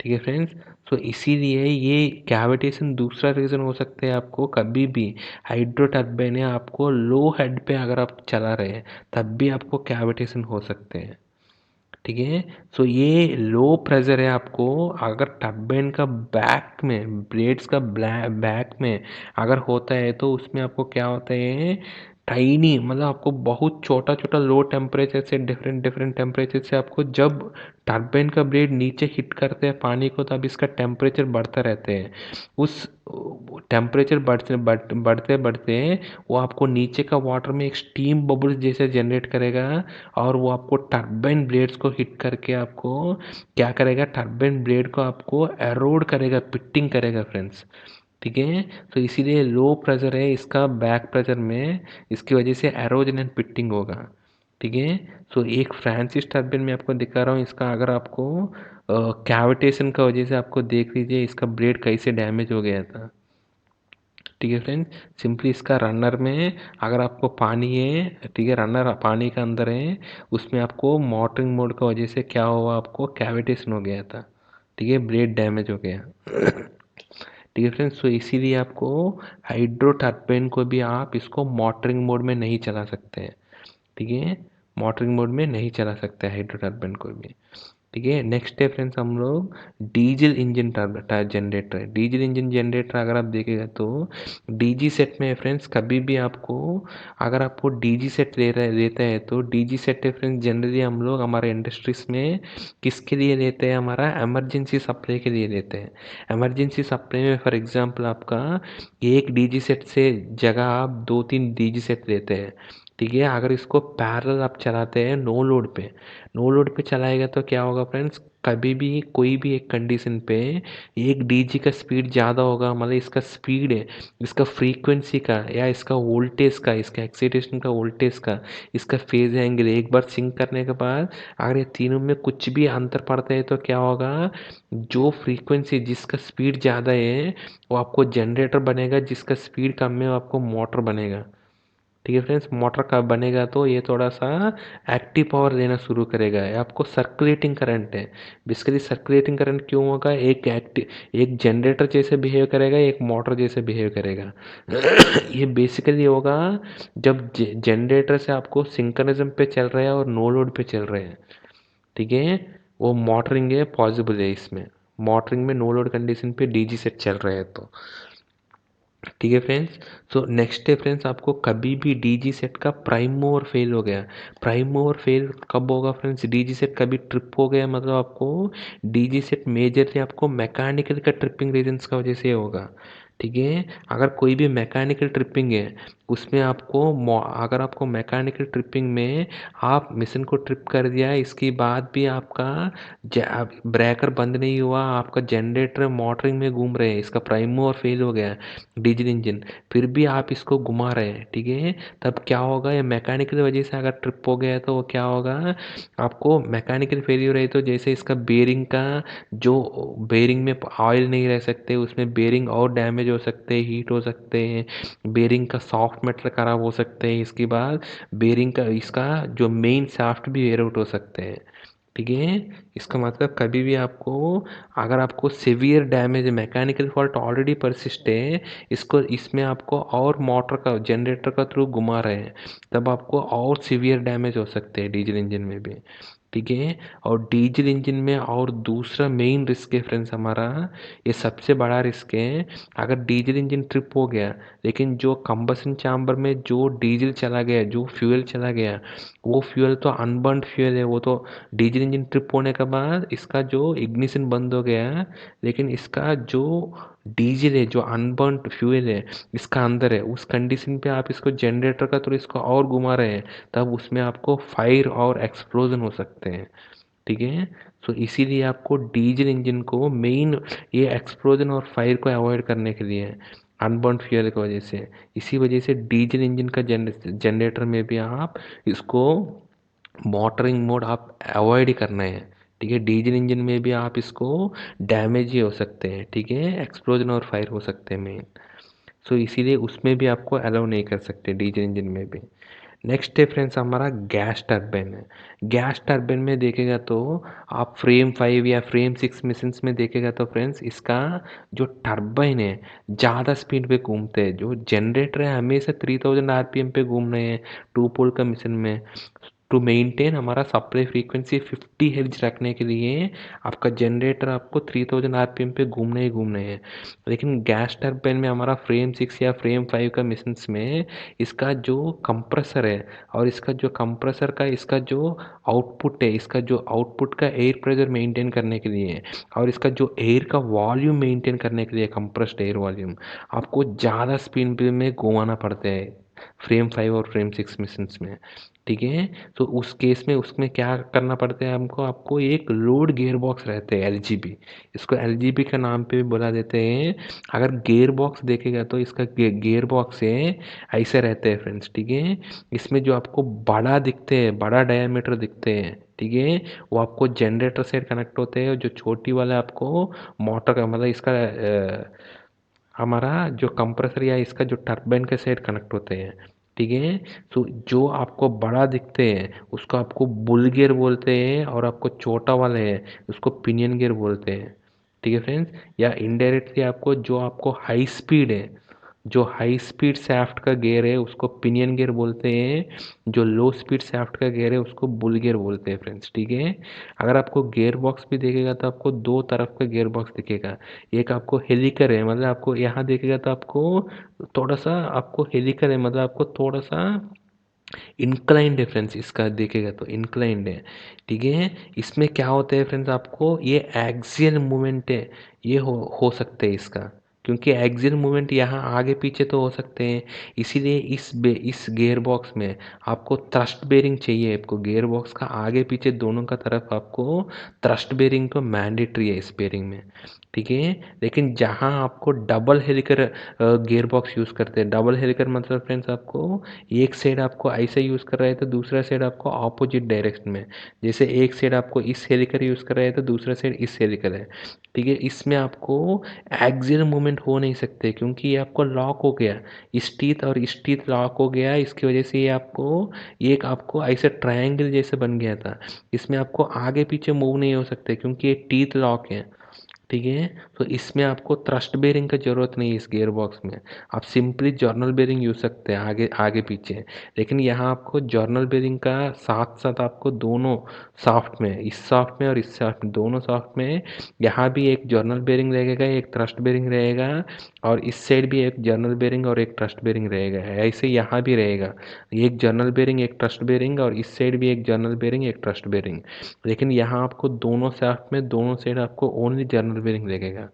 ठीक है फ्रेंड्स। सो इसीलिए ये कैविटेशन दूसरा रीज़न हो सकता है आपको कभी भी, हाइड्रो टर्बाइन है आपको लो हेड पे अगर आप चला रहे हैं तब भी आपको कैविटेशन हो सकते हैं, ठीक है। सो ये लो प्रेशर है आपको, अगर टर्बाइन का बैक में ब्लेड्स का बैक में अगर होता है तो उसमें आपको क्या होता है, टाइनी, मतलब आपको बहुत छोटा छोटा लो टेम्परेचर से डिफरेंट डिफरेंट टेम्परेचर से आपको जब टर्बाइन का ब्लेड नीचे हिट करते हैं पानी को तब इसका टेम्परेचर बढ़ता रहते हैं। उस टेम्परेचर बढ़ते बढ़ते वो आपको नीचे का वाटर में एक स्टीम बबल्स जैसे जनरेट करेगा, और वो आपको टर्बाइन ब्लेड्स को हिट करके आपको क्या करेगा, टर्बाइन ब्लेड को आपको एरोड करेगा, पिटिंग करेगा फ्रेंड्स, ठीक है। तो इसीलिए लो प्रेशर है इसका बैक प्रेशर में, इसकी वजह से एरोजन एंड पिटिंग होगा, ठीक है। सो एक फ्रांसिस टर्बाइन में आपको दिखा रहा हूँ, इसका अगर आपको कैविटेशन का वजह से आपको देख लीजिए इसका ब्लेड कैसे डैमेज हो गया था, ठीक है फ्रेंड्स। सिंपली इसका रनर में अगर आपको पानी है, ठीक है, रनर पानी के अंदर है, उसमें आपको मोटरिंग मोड की वजह से क्या हुआ, आपको कैविटेशन हो गया था, ठीक है, ब्लेड डैमेज हो गया। ठीक है फ्रेंड्स, तो इसीलिए आपको हाइड्रो टर्बाइन को भी आप इसको मोटरिंग मोड में नहीं चला सकते हैं, ठीक है, मोटरिंग मोड में नहीं चला सकते हाइड्रो टर्बाइन को भी। ठीक है, नेक्स्ट है फ्रेंड्स हम लोग diesel engine generator. Diesel engine generator अगर आप देखेगा तो डीजी सेट में फ्रेंड्स कभी भी आपको, अगर आपको डीजी सेट लेता है तो डीजी सेट है फ्रेंड्स जनरली हम लोग हमारे इंडस्ट्रीज में किसके लिए लेते हैं, हमारा एमरजेंसी सप्लाई के लिए लेते हैं। एमरजेंसी सप्लाई में फॉर एग्जांपल आपका एक डीजी सेट से जगह आप 2-3 डीजी सेट लेते हैं, ठीक है। अगर इसको पैरेलल आप चलाते हैं नो लोड पे चलाएगा तो क्या होगा फ्रेंड्स, कभी भी कोई भी एक कंडीशन पे एक डीजी का स्पीड ज़्यादा होगा, मतलब इसका स्पीड है, इसका फ्रीक्वेंसी का या इसका वोल्टेज का, इसका एक्साइटेशन का, वोल्टेज का, इसका फेज एंगल, एक बार सिंक करने के बाद अगर ये तीनों में कुछ भी अंतर पड़ता है तो क्या होगा, जो फ्रीक्वेंसी जिसका स्पीड ज़्यादा है वो आपको जनरेटर बनेगा, जिसका स्पीड कम है वो आपको मोटर बनेगा। ठीक है फ्रेंड्स, मोटर कब बनेगा तो ये थोड़ा सा एक्टिव पावर लेना शुरू करेगा, ये आपको सर्कुलेटिंग करंट है। बेसिकली सर्कुलेटिंग करंट क्यों होगा, एक जनरेटर जैसे बिहेव करेगा, एक मोटर जैसे बिहेव करेगा। ये बेसिकली होगा जब जनरेटर से आपको सिंक्रोनिज्म पे चल रहा है और नो लोड पे चल रहे हैं, ठीक है, वो मोटरिंग है पॉसिबल है इसमें, मोटरिंग में नो लोड कंडीशन पे डीजी सेट चल रहे हैं तो। ठीक है फ्रेंड्स, सो नेक्स्ट है फ्रेंड्स, आपको कभी भी डीजी सेट का प्राइम मूवर फेल हो गया, प्राइम मूवर फेल कब होगा फ्रेंड्स, डीजी सेट कभी ट्रिप हो गया, मतलब आपको डीजी सेट मेजरली आपको मैकेनिकल का ट्रिपिंग रीजंस का वजह से होगा। ठीक है, अगर कोई भी मैकेनिकल ट्रिपिंग है उसमें आपको अगर आपको मैकेनिकल ट्रिपिंग में आप मशीन को ट्रिप कर दिया है, इसके बाद भी आपका ब्रेकर बंद नहीं हुआ, आपका जनरेटर मोटरिंग में घूम रहे हैं, इसका प्राइम मूवर फेल हो गया डीजल इंजन, फिर भी आप इसको घुमा रहे हैं, ठीक है, तब क्या होगा, ये मैकेनिकल वजह से अगर ट्रिप हो गया तो वो क्या होगा, आपको मैकेनिकल फेलियर है तो जैसे इसका बेरिंग का जो बेरिंग में ऑयल नहीं रह सकते, उसमें बेरिंग और डैमेज हो सकते हैं, हीट हो सकते हैं, बेरिंग का सॉफ्ट मेटल खराब हो सकते हैं, इसके बाद बेरिंग का इसका जो मेन शाफ्ट भी वेयर आउट हो सकते हैं। ठीक है, इसका मतलब कभी भी आपको, अगर आपको severe damage, mechanical fault already persist है, इसको इसमें आपको और मोटर का जनरेटर का थ्रू घुमा रहे हैं, तब आपको और सिवियर डैमेज हो सकते हैं डीजल इंजन में भी। ठीक है, और डीजल इंजन में और दूसरा मेन रिस्क है फ्रेंड्स हमारा, ये सबसे बड़ा रिस्क है, अगर डीजल इंजन ट्रिप हो गया लेकिन जो कंबसन चैम्बर में जो डीजल चला गया, जो फ्यूल चला गया, वो फ्यूल तो अनबर्न्ड फ्यूल है, वो तो डीजल इंजन ट्रिप होने के बाद इसका जो इग्निशन बंद हो गया, लेकिन इसका जो डीजल है, जो अनबर्न्ड फ्यूल है इसका अंदर है, उस कंडीशन पे आप इसको जनरेटर का थ्रू इसको और घुमा रहे हैं, तब उसमें आपको फायर और एक्सप्लोजन हो सकते हैं। ठीक है, तो इसीलिए आपको डीजल इंजन को मेन ये एक्सप्लोजन और फायर को अवॉइड करने के लिए, अनबर्न्ड फ्यूल की वजह से, इसी वजह से डीजल इंजन का जनरेटर में भी आप इसको मोटरिंग मोड आप अवॉइड ही करना है। ठीक है, डीजल इंजन में भी आप इसको डैमेज ही हो सकते हैं, ठीक है, एक्सप्लोजन और फायर हो सकते हैं मेन, सो इसीलिए उसमें भी आपको अलाउ नहीं कर सकते डीजल इंजन में भी। नेक्स्ट है फ्रेंड्स हमारा गैस टर्बाइन है। गैस टर्बाइन में देखेगा तो आप फ्रेम 5 या फ्रेम 6 मशीन्स में देखेगा तो फ्रेंड्स इसका जो टर्बाइन है ज़्यादा स्पीड पे घूमते हैं, जो जनरेटर है हमेशा 3000 आरपीएम पे घूम रहे हैं टू पोल का मशीन में, टू मेंटेन हमारा सप्लाई फ्रीक्वेंसी 50 हर्ट्ज रखने के लिए आपका जनरेटर आपको 3000 आरपीएम पे घूमने ही घूमने हैं। लेकिन गैस टर्बाइन में हमारा फ्रेम 6 या फ्रेम 5 का मशीन्स में इसका जो कंप्रेसर है और इसका जो कंप्रेसर का इसका जो आउटपुट है, इसका जो आउटपुट का एयर प्रेशर मेंटेन करने के लिए और इसका जो एयर का वॉल्यूम मेंटेन करने के लिए, कंप्रेस्ड एयर वॉल्यूम, आपको ज़्यादा स्पीड में घुमाना पड़ता है फ्रेम 5 और फ्रेम 6 मशीन्स में। ठीक है, तो उस केस में उसमें क्या करना पड़ता है हमको, आपको एक लोड गियर बॉक्स रहते हैं एलजीबी, इसको एलजीबी का नाम पे भी बुला देते हैं। अगर गियर बॉक्स देखेगा तो इसका गियर बॉक्स है ऐसे रहते हैं फ्रेंड्स, ठीक है, इसमें जो आपको बड़ा दिखते हैं, बड़ा डायमीटर दिखते हैं, ठीक है, वो आपको जनरेटर से कनेक्ट होते हैं, जो छोटी वाला आपको मोटर का, मतलब इसका हमारा जो कंप्रेसर या इसका जो टरबाइन के साइड कनेक्ट होते हैं, ठीक है। तो जो आपको बड़ा दिखते हैं उसको आपको बुल गियर बोलते हैं, और आपको छोटा वाले है उसको पिनियन गियर बोलते हैं, ठीक है फ्रेंड्स। या इनडायरेक्टली आपको जो आपको हाई स्पीड है, जो हाई स्पीड शाफ्ट का गियर है उसको पिनियन गियर बोलते हैं, जो लो स्पीड शाफ्ट का गियर है उसको बुल गियर बोलते हैं फ्रेंड्स, ठीक है। अगर आपको गियर बॉक्स भी देखेगा तो आपको दो तरफ का गियर बॉक्स दिखेगा। एक आपको हेलिकर है, मतलब आपको यहाँ देखेगा तो आपको थोड़ा सा आपको हेलिकर है, मतलब आपको थोड़ा सा इंक्लाइंड है फ्रेंड्स, इसका देखेगा तो इंक्लाइंड है, ठीक है। इसमें क्या होता है फ्रेंड्स, आपको ये एक्सियल मूवमेंट है, ये हो सकते हैं इसका, क्योंकि एक्सियल मूवमेंट यहाँ आगे पीछे तो हो सकते हैं। इसीलिए इस गियर बॉक्स में आपको थ्रस्ट बेरिंग चाहिए। आपको गियर बॉक्स का आगे पीछे दोनों का तरफ आपको थ्रस्ट बेरिंग तो मैंडेटरी है इस बेरिंग में, ठीक है। लेकिन जहाँ आपको डबल हेलिकर गियर बॉक्स यूज़ करते हैं, डबल हेलिकर मतलब फ्रेंड्स आपको एक साइड आपको ऐसे यूज़ कर रहे हैं तो दूसरा साइड आपको ऑपोजिट डायरेक्शन में, जैसे एक साइड आपको इस हेलिकर यूज़ कर रहे हैं तो दूसरा साइड इस हेलिकर है, ठीक है। इसमें आपको एक्सियल मूवमेंट हो नहीं सकते, क्योंकि ये आपको लॉक हो गया, इस टीथ और इस टीथ लॉक हो गया, इसकी वजह से ये एक आपको ऐसे ट्रायंगल जैसे बन गया था। इसमें आपको आगे पीछे मूव नहीं हो सकते क्योंकि ये टीथ लॉक है, ठीक है। तो इसमें आपको थ्रस्ट बेरिंग का ज़रूरत नहीं है इस गियर बॉक्स में। आप सिंपली जर्नल बेरिंग यूज़ सकते हैं आगे आगे पीछे। लेकिन यहाँ आपको जर्नल बेरिंग का साथ साथ आपको दोनों शाफ्ट में, इस शाफ्ट में और इस शाफ्ट में, दोनों शाफ्ट में यहाँ भी एक जर्नल बेरिंग रहेगा, एक थ्रस्ट बेरिंग रहेगा, और इस साइड भी एक जर्नल बेरिंग और एक थ्रस्ट बेरिंग रहेगा। ऐसे यहाँ भी रहेगा, एक जर्नल बेरिंग एक थ्रस्ट बेरिंग, और इस साइड भी एक जर्नल बेरिंग एक थ्रस्ट बेरिंग। लेकिन यहाँ आपको दोनों शाफ्ट में दोनों साइड आपको ओनली जर्नल बेरिंग लगेगा,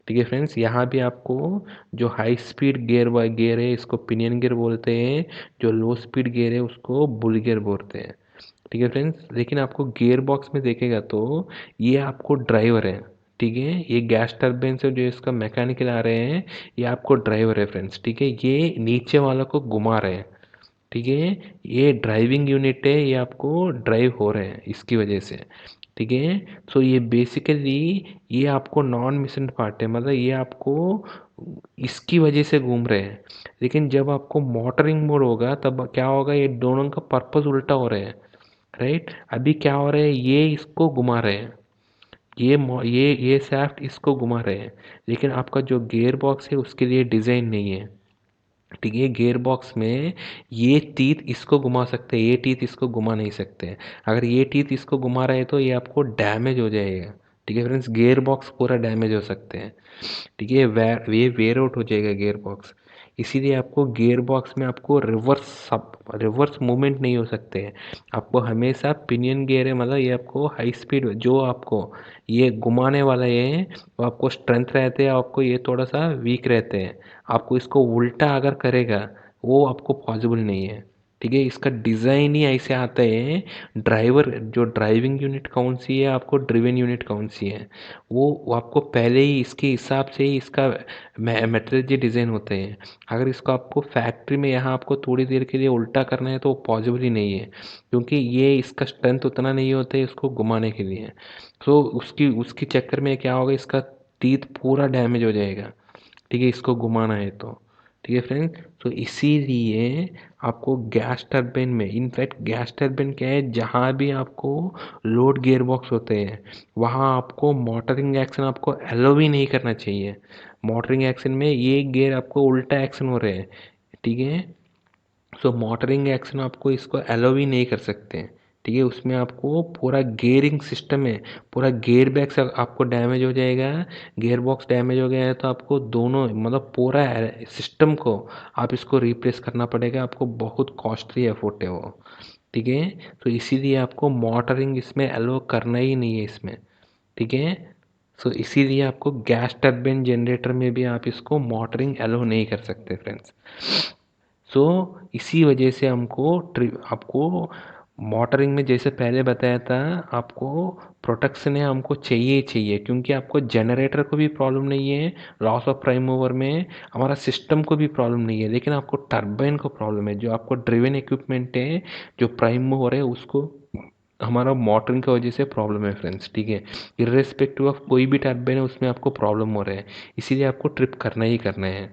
ठीक है फ्रेंड्स। यहाँ भी आपको जो हाई स्पीड गियर है इसको पिनियन गियर बोलते हैं, जो लो स्पीड गियर है उसको बुल गियर बोलते हैं, ठीक है फ्रेंड्स। लेकिन आपको गियर बॉक्स में देखेगा तो ये आपको ड्राइवर है, ठीक है। ये गैस टर्बाइन से जो इसका मैकेनिकल आ रहे हैं ये आपको ड्राइवर है फ्रेंड्स, ठीक है। ये नीचे वाला को घुमा रहे हैं, ठीक है। ये ड्राइविंग यूनिट है, ये आपको ड्राइव हो रहे हैं इसकी वजह से, ठीक है। सो ये बेसिकली ये आपको नॉन मिशन पार्ट है, मतलब ये आपको इसकी वजह से घूम रहे हैं। लेकिन जब आपको मोटरिंग मोड होगा तब क्या होगा, ये दोनों का पर्पस उल्टा हो रहे हैं, राइट। अभी क्या हो रहा है, ये इसको घुमा रहे हैं, ये शाफ्ट इसको घुमा रहे हैं, लेकिन आपका जो गियर बॉक्स है उसके लिए डिज़ाइन नहीं है, ठीक है। गियर बॉक्स में ये टीथ इसको घुमा सकते हैं, ये टीथ इसको घुमा नहीं सकते। अगर ये टीथ इसको घुमा रहे हैं तो ये आपको डैमेज हो जाएगा, ठीक है फ्रेंड्स। गियर बॉक्स पूरा डैमेज हो सकते हैं, ठीक है। ये वेयर आउट हो जाएगा गियर बॉक्स। इसीलिए आपको गियर बॉक्स में आपको रिवर्स मूवमेंट नहीं हो सकते हैं। आपको हमेशा पिनियन गियर है, मतलब ये आपको हाई स्पीड जो आपको ये घुमाने वाला है वो आपको स्ट्रेंथ रहते हैं, आपको ये थोड़ा सा वीक रहते हैं। आपको इसको उल्टा अगर करेगा वो आपको पॉसिबल नहीं है, ठीक है। इसका डिज़ाइन ही ऐसे आता है। ड्राइवर जो ड्राइविंग यूनिट कौन सी है, आपको ड्रिवन यूनिट कौन सी है, वो आपको पहले ही इसके हिसाब से ही इसका मेट्रोलॉजी डिज़ाइन होते हैं। अगर इसको आपको फैक्ट्री में यहाँ आपको थोड़ी देर के लिए उल्टा करना है तो पॉसिबल ही नहीं है, क्योंकि ये इसका स्ट्रेंथ उतना नहीं होता है इसको घुमाने के लिए। तो उसकी उसके चक्कर में क्या होगा, इसका टीथ पूरा डैमेज हो जाएगा, ठीक है, इसको घुमाना है तो, ठीक है फ्रेंड। तो इसीलिए आपको गैस टरबाइन में, इनफैक्ट गैस टरबाइन क्या है, जहाँ भी आपको लोड गियर बॉक्स होते हैं वहाँ आपको मोटरिंग एक्शन आपको अलाउ ही नहीं करना चाहिए। मोटरिंग एक्शन में ये गियर आपको उल्टा एक्शन हो रहे हैं, ठीक है। सो मोटरिंग एक्शन आपको इसको अलाउ ही नहीं कर सकते हैं, ठीक है। उसमें आपको पूरा गियरिंग सिस्टम है, पूरा गियर बैक्स आपको डैमेज हो जाएगा। गियर बॉक्स डैमेज हो गया है तो आपको दोनों मतलब पूरा सिस्टम को आप इसको रिप्लेस करना पड़ेगा, आपको बहुत कॉस्टली एफर्ट है वो, ठीक है। तो इसीलिए आपको मोटरिंग इसमें अलाउ करना ही नहीं है इसमें, ठीक है। सो इसीलिए आपको गैस टरबाइन जनरेटर में भी आप इसको मोटरिंग अलाउ नहीं कर सकते फ्रेंड्स। सो इसी वजह से आपको मोटरिंग में जैसे पहले बताया था, आपको प्रोटेक्शन है हमको चाहिए ही चाहिए, क्योंकि आपको जनरेटर को भी प्रॉब्लम नहीं है लॉस ऑफ प्राइम मूवर में, हमारा सिस्टम को भी प्रॉब्लम नहीं है, लेकिन आपको टरबाइन को प्रॉब्लम है। जो आपको ड्रिवन इक्विपमेंट है, जो प्राइम मूवर है उसको हमारा मोटरिंग की वजह से प्रॉब्लम है फ्रेंड्स, ठीक है। इर्रेस्पेक्टिव ऑफ कोई भी टर्बाइन है उसमें आपको प्रॉब्लम हो रहा है, इसीलिए आपको ट्रिप करना ही करना है।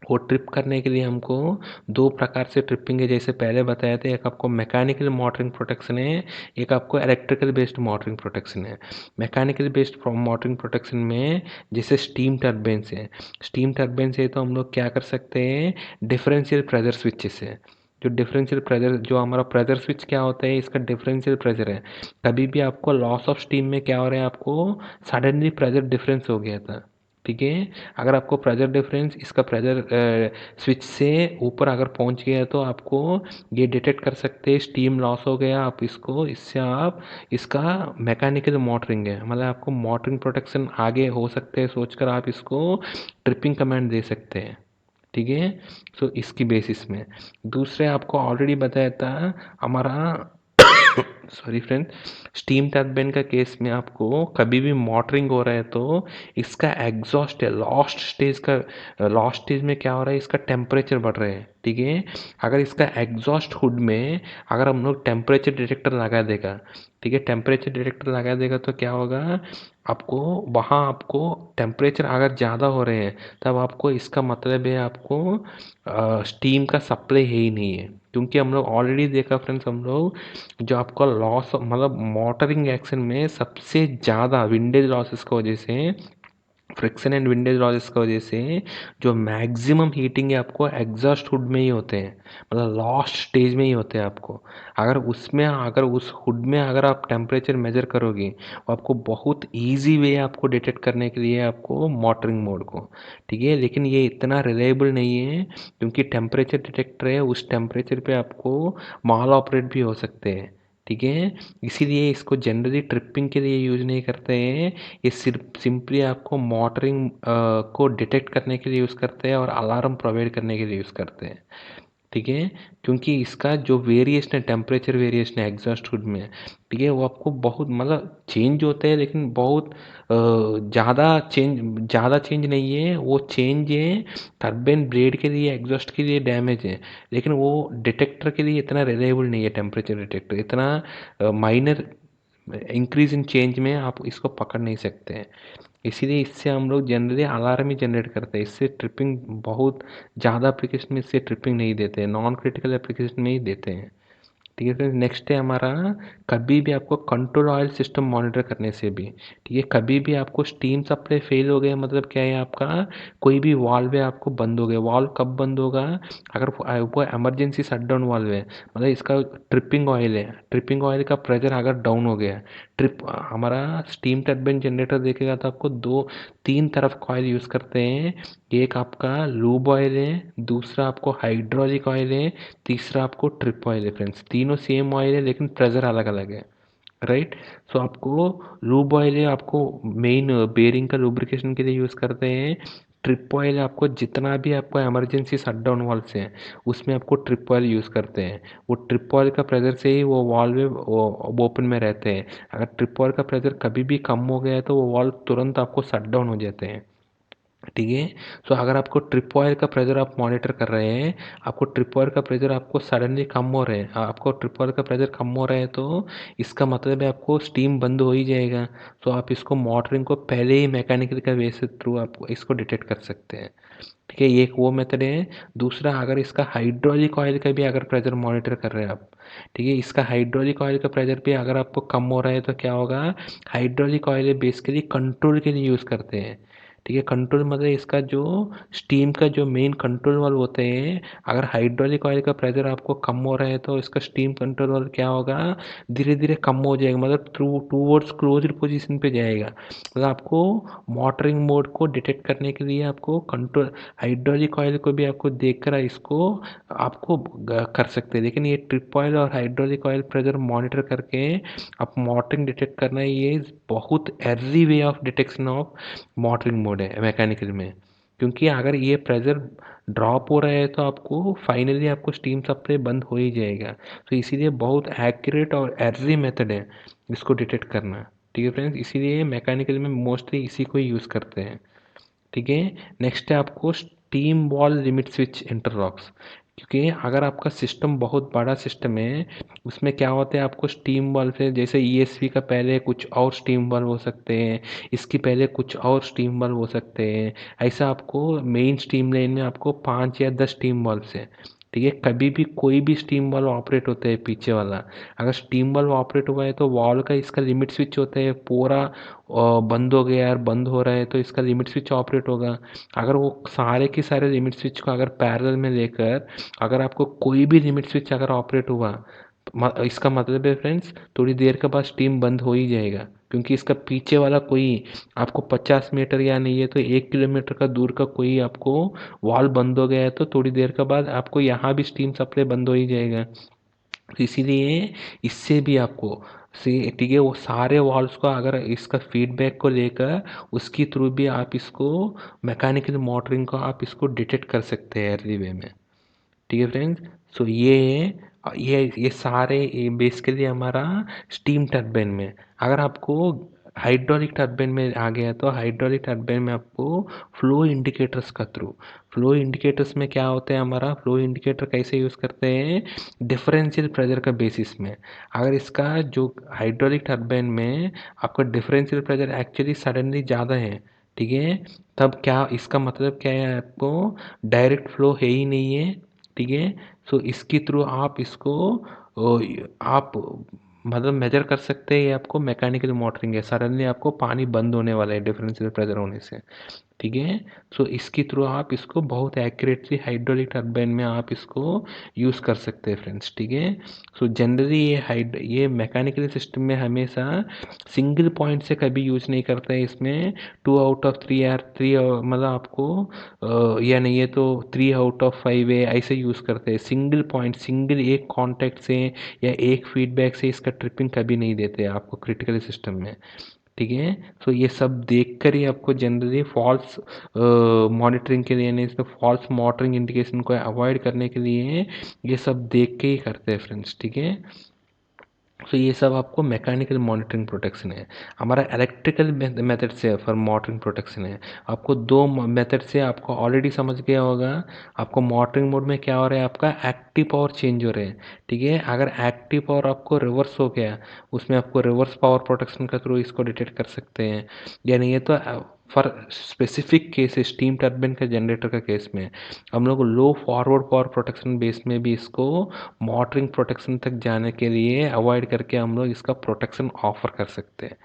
वो ट्रिप करने के लिए हमको दो प्रकार से ट्रिपिंग है, जैसे पहले बताया था, एक आपको मैकेनिकल मोटरिंग प्रोटेक्शन है, एक आपको इलेक्ट्रिकल बेस्ड मोटरिंग प्रोटेक्शन है। मैकेनिकल बेस्ड मोटरिंग प्रोटेक्शन में जैसे स्टीम टर्बाइन है, स्टीम टर्बाइन से तो हम लोग क्या कर सकते हैं, डिफरेंशियल प्रेशर स्विचेस है। जो डिफरेंशियल प्रेशर, जो हमारा प्रेशर स्विच क्या होता है, इसका डिफरेंशियल प्रेशर है। कभी भी आपको लॉस ऑफ स्टीम में क्या हो रहा है, आपको सडनली प्रेशर डिफरेंस हो गया था, ठीक है। अगर आपको प्रेशर डिफरेंस इसका प्रेशर स्विच से ऊपर अगर पहुंच गया तो आपको ये डिटेक्ट कर सकते हैं स्टीम लॉस हो गया, आप इसको, इससे आप इसका मैकेनिकल मोटरिंग है, मतलब आपको मोटरिंग प्रोटेक्शन आगे हो सकते हैं सोचकर आप इसको ट्रिपिंग कमांड दे सकते हैं, ठीक है। सो इसकी बेसिस में दूसरे आपको ऑलरेडी बताया था हमारा सॉरी फ्रेंड, स्टीम टर्बाइन का केस में आपको कभी भी मोटरिंग हो रहा है तो इसका एग्जॉस्ट है लास्ट स्टेज में क्या हो रहा है, इसका टेम्परेचर बढ़ रहा है, ठीक है। अगर इसका एग्जॉस्ट हुड में अगर हम लोग टेम्परेचर डिटेक्टर लगा देगा, ठीक है, टेम्परेचर डिटेक्टर लगा देगा तो क्या होगा, आपको वहाँ आपको टेम्परेचर अगर ज़्यादा हो रहे हैं तब आपको इसका मतलब है आपको स्टीम का सप्लाई है ही नहीं है, क्योंकि हम लोग ऑलरेडी देखा फ्रेंड्स, हम लोग जो आपका लॉस मतलब मोटरिंग एक्शन में सबसे ज़्यादा विंडेज लॉसेस की वजह से, फ्रिक्शन एंड विंडेज लॉसेस की वजह से जो मैक्सिमम हीटिंग है आपको एग्जॉस्ट हुड में ही होते हैं, मतलब लास्ट स्टेज में ही होते हैं आपको। अगर उस हुड में अगर आप टेम्परेचर मेजर करोगे तो आपको बहुत इजी वे है आपको डिटेक्ट करने के लिए आपको मोटरिंग मोड को, ठीक है। लेकिन ये इतना रिलायबल नहीं है, क्योंकि टेम्परेचर डिटेक्टर है, उस टेम्परेचर पे आपको माल ऑपरेट भी हो सकते हैं, ठीक है। इसीलिए इसको जनरली ट्रिपिंग के लिए यूज़ नहीं करते हैं, ये सिर्फ सिंपली आपको मोटरिंग को डिटेक्ट करने के लिए यूज़ करते हैं और अलार्म प्रोवाइड करने के लिए यूज़ करते हैं, ठीक है। क्योंकि इसका जो वेरिएशन है, टेम्परेचर वेरिएशन है एग्जॉस्ट हुड में, ठीक है, वो आपको बहुत मतलब चेंज होते हैं, लेकिन बहुत ज़्यादा चेंज नहीं है, वो चेंज है टर्बाइन ब्लेड के लिए, एग्जॉस्ट के लिए डैमेज है, लेकिन वो डिटेक्टर के लिए इतना रिलायबल नहीं है, टेम्परेचर डिटेक्टर इतना माइनर इंक्रीज इन चेंज में आप इसको पकड़ नहीं सकते हैं। इसीलिए इससे हम लोग जनरली अलार्म ही जनरेट करते हैं, इससे ट्रिपिंग बहुत ज़्यादा एप्लीकेशन में इससे ट्रिपिंग नहीं देते हैं, नॉन क्रिटिकल एप्लीकेशन में ही देते हैं, ठीक है। फिर नेक्स्ट है हमारा, कभी भी आपको कंट्रोल ऑयल सिस्टम मॉनिटर करने से भी, ठीक है, कभी भी आपको स्टीम सप्लाई फेल हो गया, मतलब क्या है, आपका कोई भी वाल्व है आपको बंद हो गया, वाल्व कब बंद होगा, अगर वो इमरजेंसी शट डाउन वाल्व है, मतलब इसका ट्रिपिंग ऑयल है, ट्रिपिंग ऑयल का प्रेशर अगर डाउन हो गया, ट्रिप हमारा स्टीम टर्बाइन जनरेटर देखेगा तो आपको दो तीन तरफ कॉयल यूज़ करते हैं, एक आपका लूब ऑयल है, दूसरा आपको हाइड्रोलिक ऑयल है, तीसरा आपको ट्रिप ऑयल है फ्रेंड्स, तीनों सेम ऑयल है लेकिन प्रेशर अलग अलग है, राइट। सो आपको लूब ऑयल है आपको मेन बेरिंग का लुब्रिकेशन के लिए यूज़ करते हैं, ट्रिप ऑयल आपको जितना भी आपको इमरजेंसी शटडाउन वाल्व से हैं उसमें आपको ट्रिप ऑयल यूज़ करते हैं, वो ट्रिप ऑयल का प्रेशर से ही वो वाल्व वो ओपन में रहते हैं, अगर ट्रिप ऑयल का प्रेशर कभी भी कम हो गया है तो वो वाल्व तुरंत आपको शट डाउन हो जाते हैं, ठीक है। सो अगर आपको ट्रिप ऑयल का प्रेशर आप मॉनिटर कर रहे हैं, आपको ट्रिप ऑयल का प्रेशर आपको सडनली कम हो रहे हैं, आपको ट्रिप ऑयल का प्रेशर कम हो रहा है तो इसका मतलब है आपको स्टीम बंद हो ही जाएगा, तो आप इसको मोटरिंग को पहले ही मैकेनिकल का वे से थ्रू आप इसको डिटेक्ट कर सकते हैं, ठीक है। ये एक वो मेथड है। दूसरा, अगर इसका हाइड्रोलिक ऑयल का भी अगर प्रेशर मॉनिटर कर रहे हैं आप, ठीक है, इसका हाइड्रोलिक ऑयल का प्रेशर भी अगर आपको कम हो रहा है तो क्या होगा, हाइड्रोलिक ऑयल बेसिकली कंट्रोल के लिए यूज़ करते हैं, ठीक है। कंट्रोल मतलब इसका जो स्टीम का जो मेन कंट्रोल वाल्व होते हैं, अगर हाइड्रोलिक ऑयल का प्रेशर आपको कम हो रहा है तो इसका स्टीम कंट्रोल वाल्व क्या होगा, धीरे धीरे कम हो जाएगा, मतलब थ्रू टूवर्ड्स क्लोज्ड पोजीशन पे जाएगा, मतलब आपको मोटरिंग मोड को डिटेक्ट करने के लिए आपको कंट्रोल हाइड्रोलिक ऑयल को भी आपको देखकर इसको आपको कर सकते हैं, लेकिन ये ट्रिप ऑयल और हाइड्रोलिक ऑयल प्रेशर मॉनिटर करके आप मोटरिंग डिटेक्ट करना, ये बहुत early way of detection of motoring mode है मैकेनिकल में, क्योंकि अगर ये प्रेशर ड्रॉप हो रहा है तो आपको फाइनली आपको स्टीम सप्लाई बंद हो ही जाएगा, तो इसीलिए बहुत एक्यूरेट और अर्ली मेथड है इसको डिटेक्ट करना, ठीक है फ्रेंड्स। इसीलिए मैकेनिकल में मोस्टली इसी को ही यूज़ करते हैं, ठीक है। नेक्स्ट है आपको steam wall limit switch interlocks, क्योंकि अगर आपका सिस्टम बहुत बड़ा सिस्टम है, उसमें क्या होता है, आपको स्टीम वाल्व है, जैसे ईएसपी का पहले कुछ और स्टीम वाल्व हो सकते हैं, इसकी पहले कुछ और स्टीम वाल्व हो सकते हैं। ऐसा आपको मेन स्टीम लाइन में आपको 5 या 10 स्टीम वाल्व्स हैं, ठीक है। कभी भी कोई भी स्टीम वाल्व ऑपरेट होता है पीछे वाला, अगर स्टीम वाल्व ऑपरेट हुआ है तो वाल्व का इसका लिमिट स्विच होता है पूरा बंद हो गया, यार बंद हो रहा है तो इसका लिमिट स्विच ऑपरेट होगा। अगर वो सारे के सारे लिमिट स्विच को अगर पैरेलल में लेकर अगर आपको कोई भी लिमिट स्विच अगर ऑपरेट हुआ, इसका मतलब है फ्रेंड्स, थोड़ी देर के बाद स्टीम बंद हो ही जाएगा, क्योंकि इसका पीछे वाला कोई आपको 50 मीटर या नहीं है तो 1 किलोमीटर का दूर का कोई आपको वॉल बंद हो गया है तो थोड़ी देर के बाद आपको यहाँ भी स्टीम सप्लाई बंद हो ही जाएगा। तो इसीलिए इससे भी आपको ठीक है, वो सारे वॉल्व्स को अगर इसका फीडबैक को लेकर उसकी थ्रू भी आप इसको मैकेनिकल मोटरिंग को आप इसको डिटेक्ट कर सकते हैं अर्ली वे में, ठीक है फ्रेंड्स। सो ये सारे बेसिकली हमारा स्टीम टरबाइन में। अगर आपको हाइड्रोलिक टरबाइन में आ गया तो हाइड्रोलिक टरबाइन में आपको फ्लो इंडिकेटर्स का थ्रू, फ्लो इंडिकेटर्स में क्या होता है, हमारा फ्लो इंडिकेटर कैसे यूज़ करते हैं, डिफरेंशियल प्रेशर का बेसिस में। अगर इसका जो हाइड्रोलिक टरबाइन में आपका डिफरेंशियल प्रेशर एक्चुअली सडनली ज़्यादा है, ठीक है, तब क्या इसका मतलब क्या है, आपको डायरेक्ट फ्लो है ही नहीं है, ठीक है। सो इसके थ्रू आप इसको आप मतलब मेजर कर सकते हैं, ये आपको मैकेनिकल मोटरिंग है, सडनली आपको पानी बंद होने वाला है डिफरेंशियल प्रेशर होने से, ठीक है। सो इसके थ्रू आप इसको बहुत एक्यूरेटली हाइड्रोलिक टरबाइन में आप इसको यूज़ कर सकते हैं फ्रेंड्स, ठीक है। सो जनरली ये मैकेनिकल सिस्टम में हमेशा सिंगल पॉइंट से कभी यूज़ नहीं करता है, इसमें 2 आउट ऑफ 3 यार 3 मतलब आपको या नहीं है तो 3 आउट ऑफ 5 है, ऐसे यूज़ करते हैं। सिंगल पॉइंट, सिंगल एक कॉन्टैक्ट से या एक फीडबैक से इसका ट्रिपिंग कभी नहीं देते आपको क्रिटिकल सिस्टम में, ठीक है। सो ये सब देख कर ही आपको जनरली फॉल्स मॉनिटरिंग के लिए, नहीं तो फॉल्स मॉनिटरिंग इंडिकेशन को अवॉइड करने के लिए ये सब देख के ही करते हैं फ्रेंड्स, ठीक है। तो ये सब आपको मैकेनिकल मॉनिटरिंग प्रोटेक्शन है। हमारा इलेक्ट्रिकल मेथड से फॉर मॉनिटरिंग प्रोटेक्शन है। आपको दो मेथड से आपको ऑलरेडी समझ गया होगा। आपको मॉनिटरिंग मोड में क्या हो रहा है, आपका एक्टिव पावर चेंज हो रहे हैं, ठीक है। अगर एक्टिव पावर आपको रिवर्स हो गया, उसमें आपको रिवर्स पावर प्रोटेक्शन के थ्रू इसको डिटेक्ट कर सकते हैं, या नहीं है तो for specific case steam turbine का जनरेटर का केस में हम लोग लो फॉरवर्ड पावर प्रोटेक्शन बेस में भी इसको मॉनिटरिंग प्रोटेक्शन तक जाने के लिए अवॉइड करके हम लोग इसका प्रोटेक्शन ऑफर कर सकते हैं,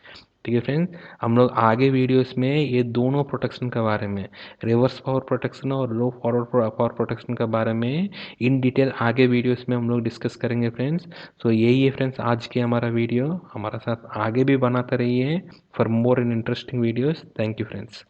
ठीक है फ्रेंड्स। हम लोग आगे वीडियोस में ये दोनों प्रोटेक्शन के बारे में, रिवर्स पावर प्रोटेक्शन और लो फॉरवर्ड पावर प्रोटेक्शन के बारे में इन डिटेल आगे वीडियोस में हम लोग डिस्कस करेंगे फ्रेंड्स। सो यही है फ्रेंड्स आज के हमारा वीडियो, हमारा साथ आगे भी बनाते रहिए for more in interesting videos. Thank you friends.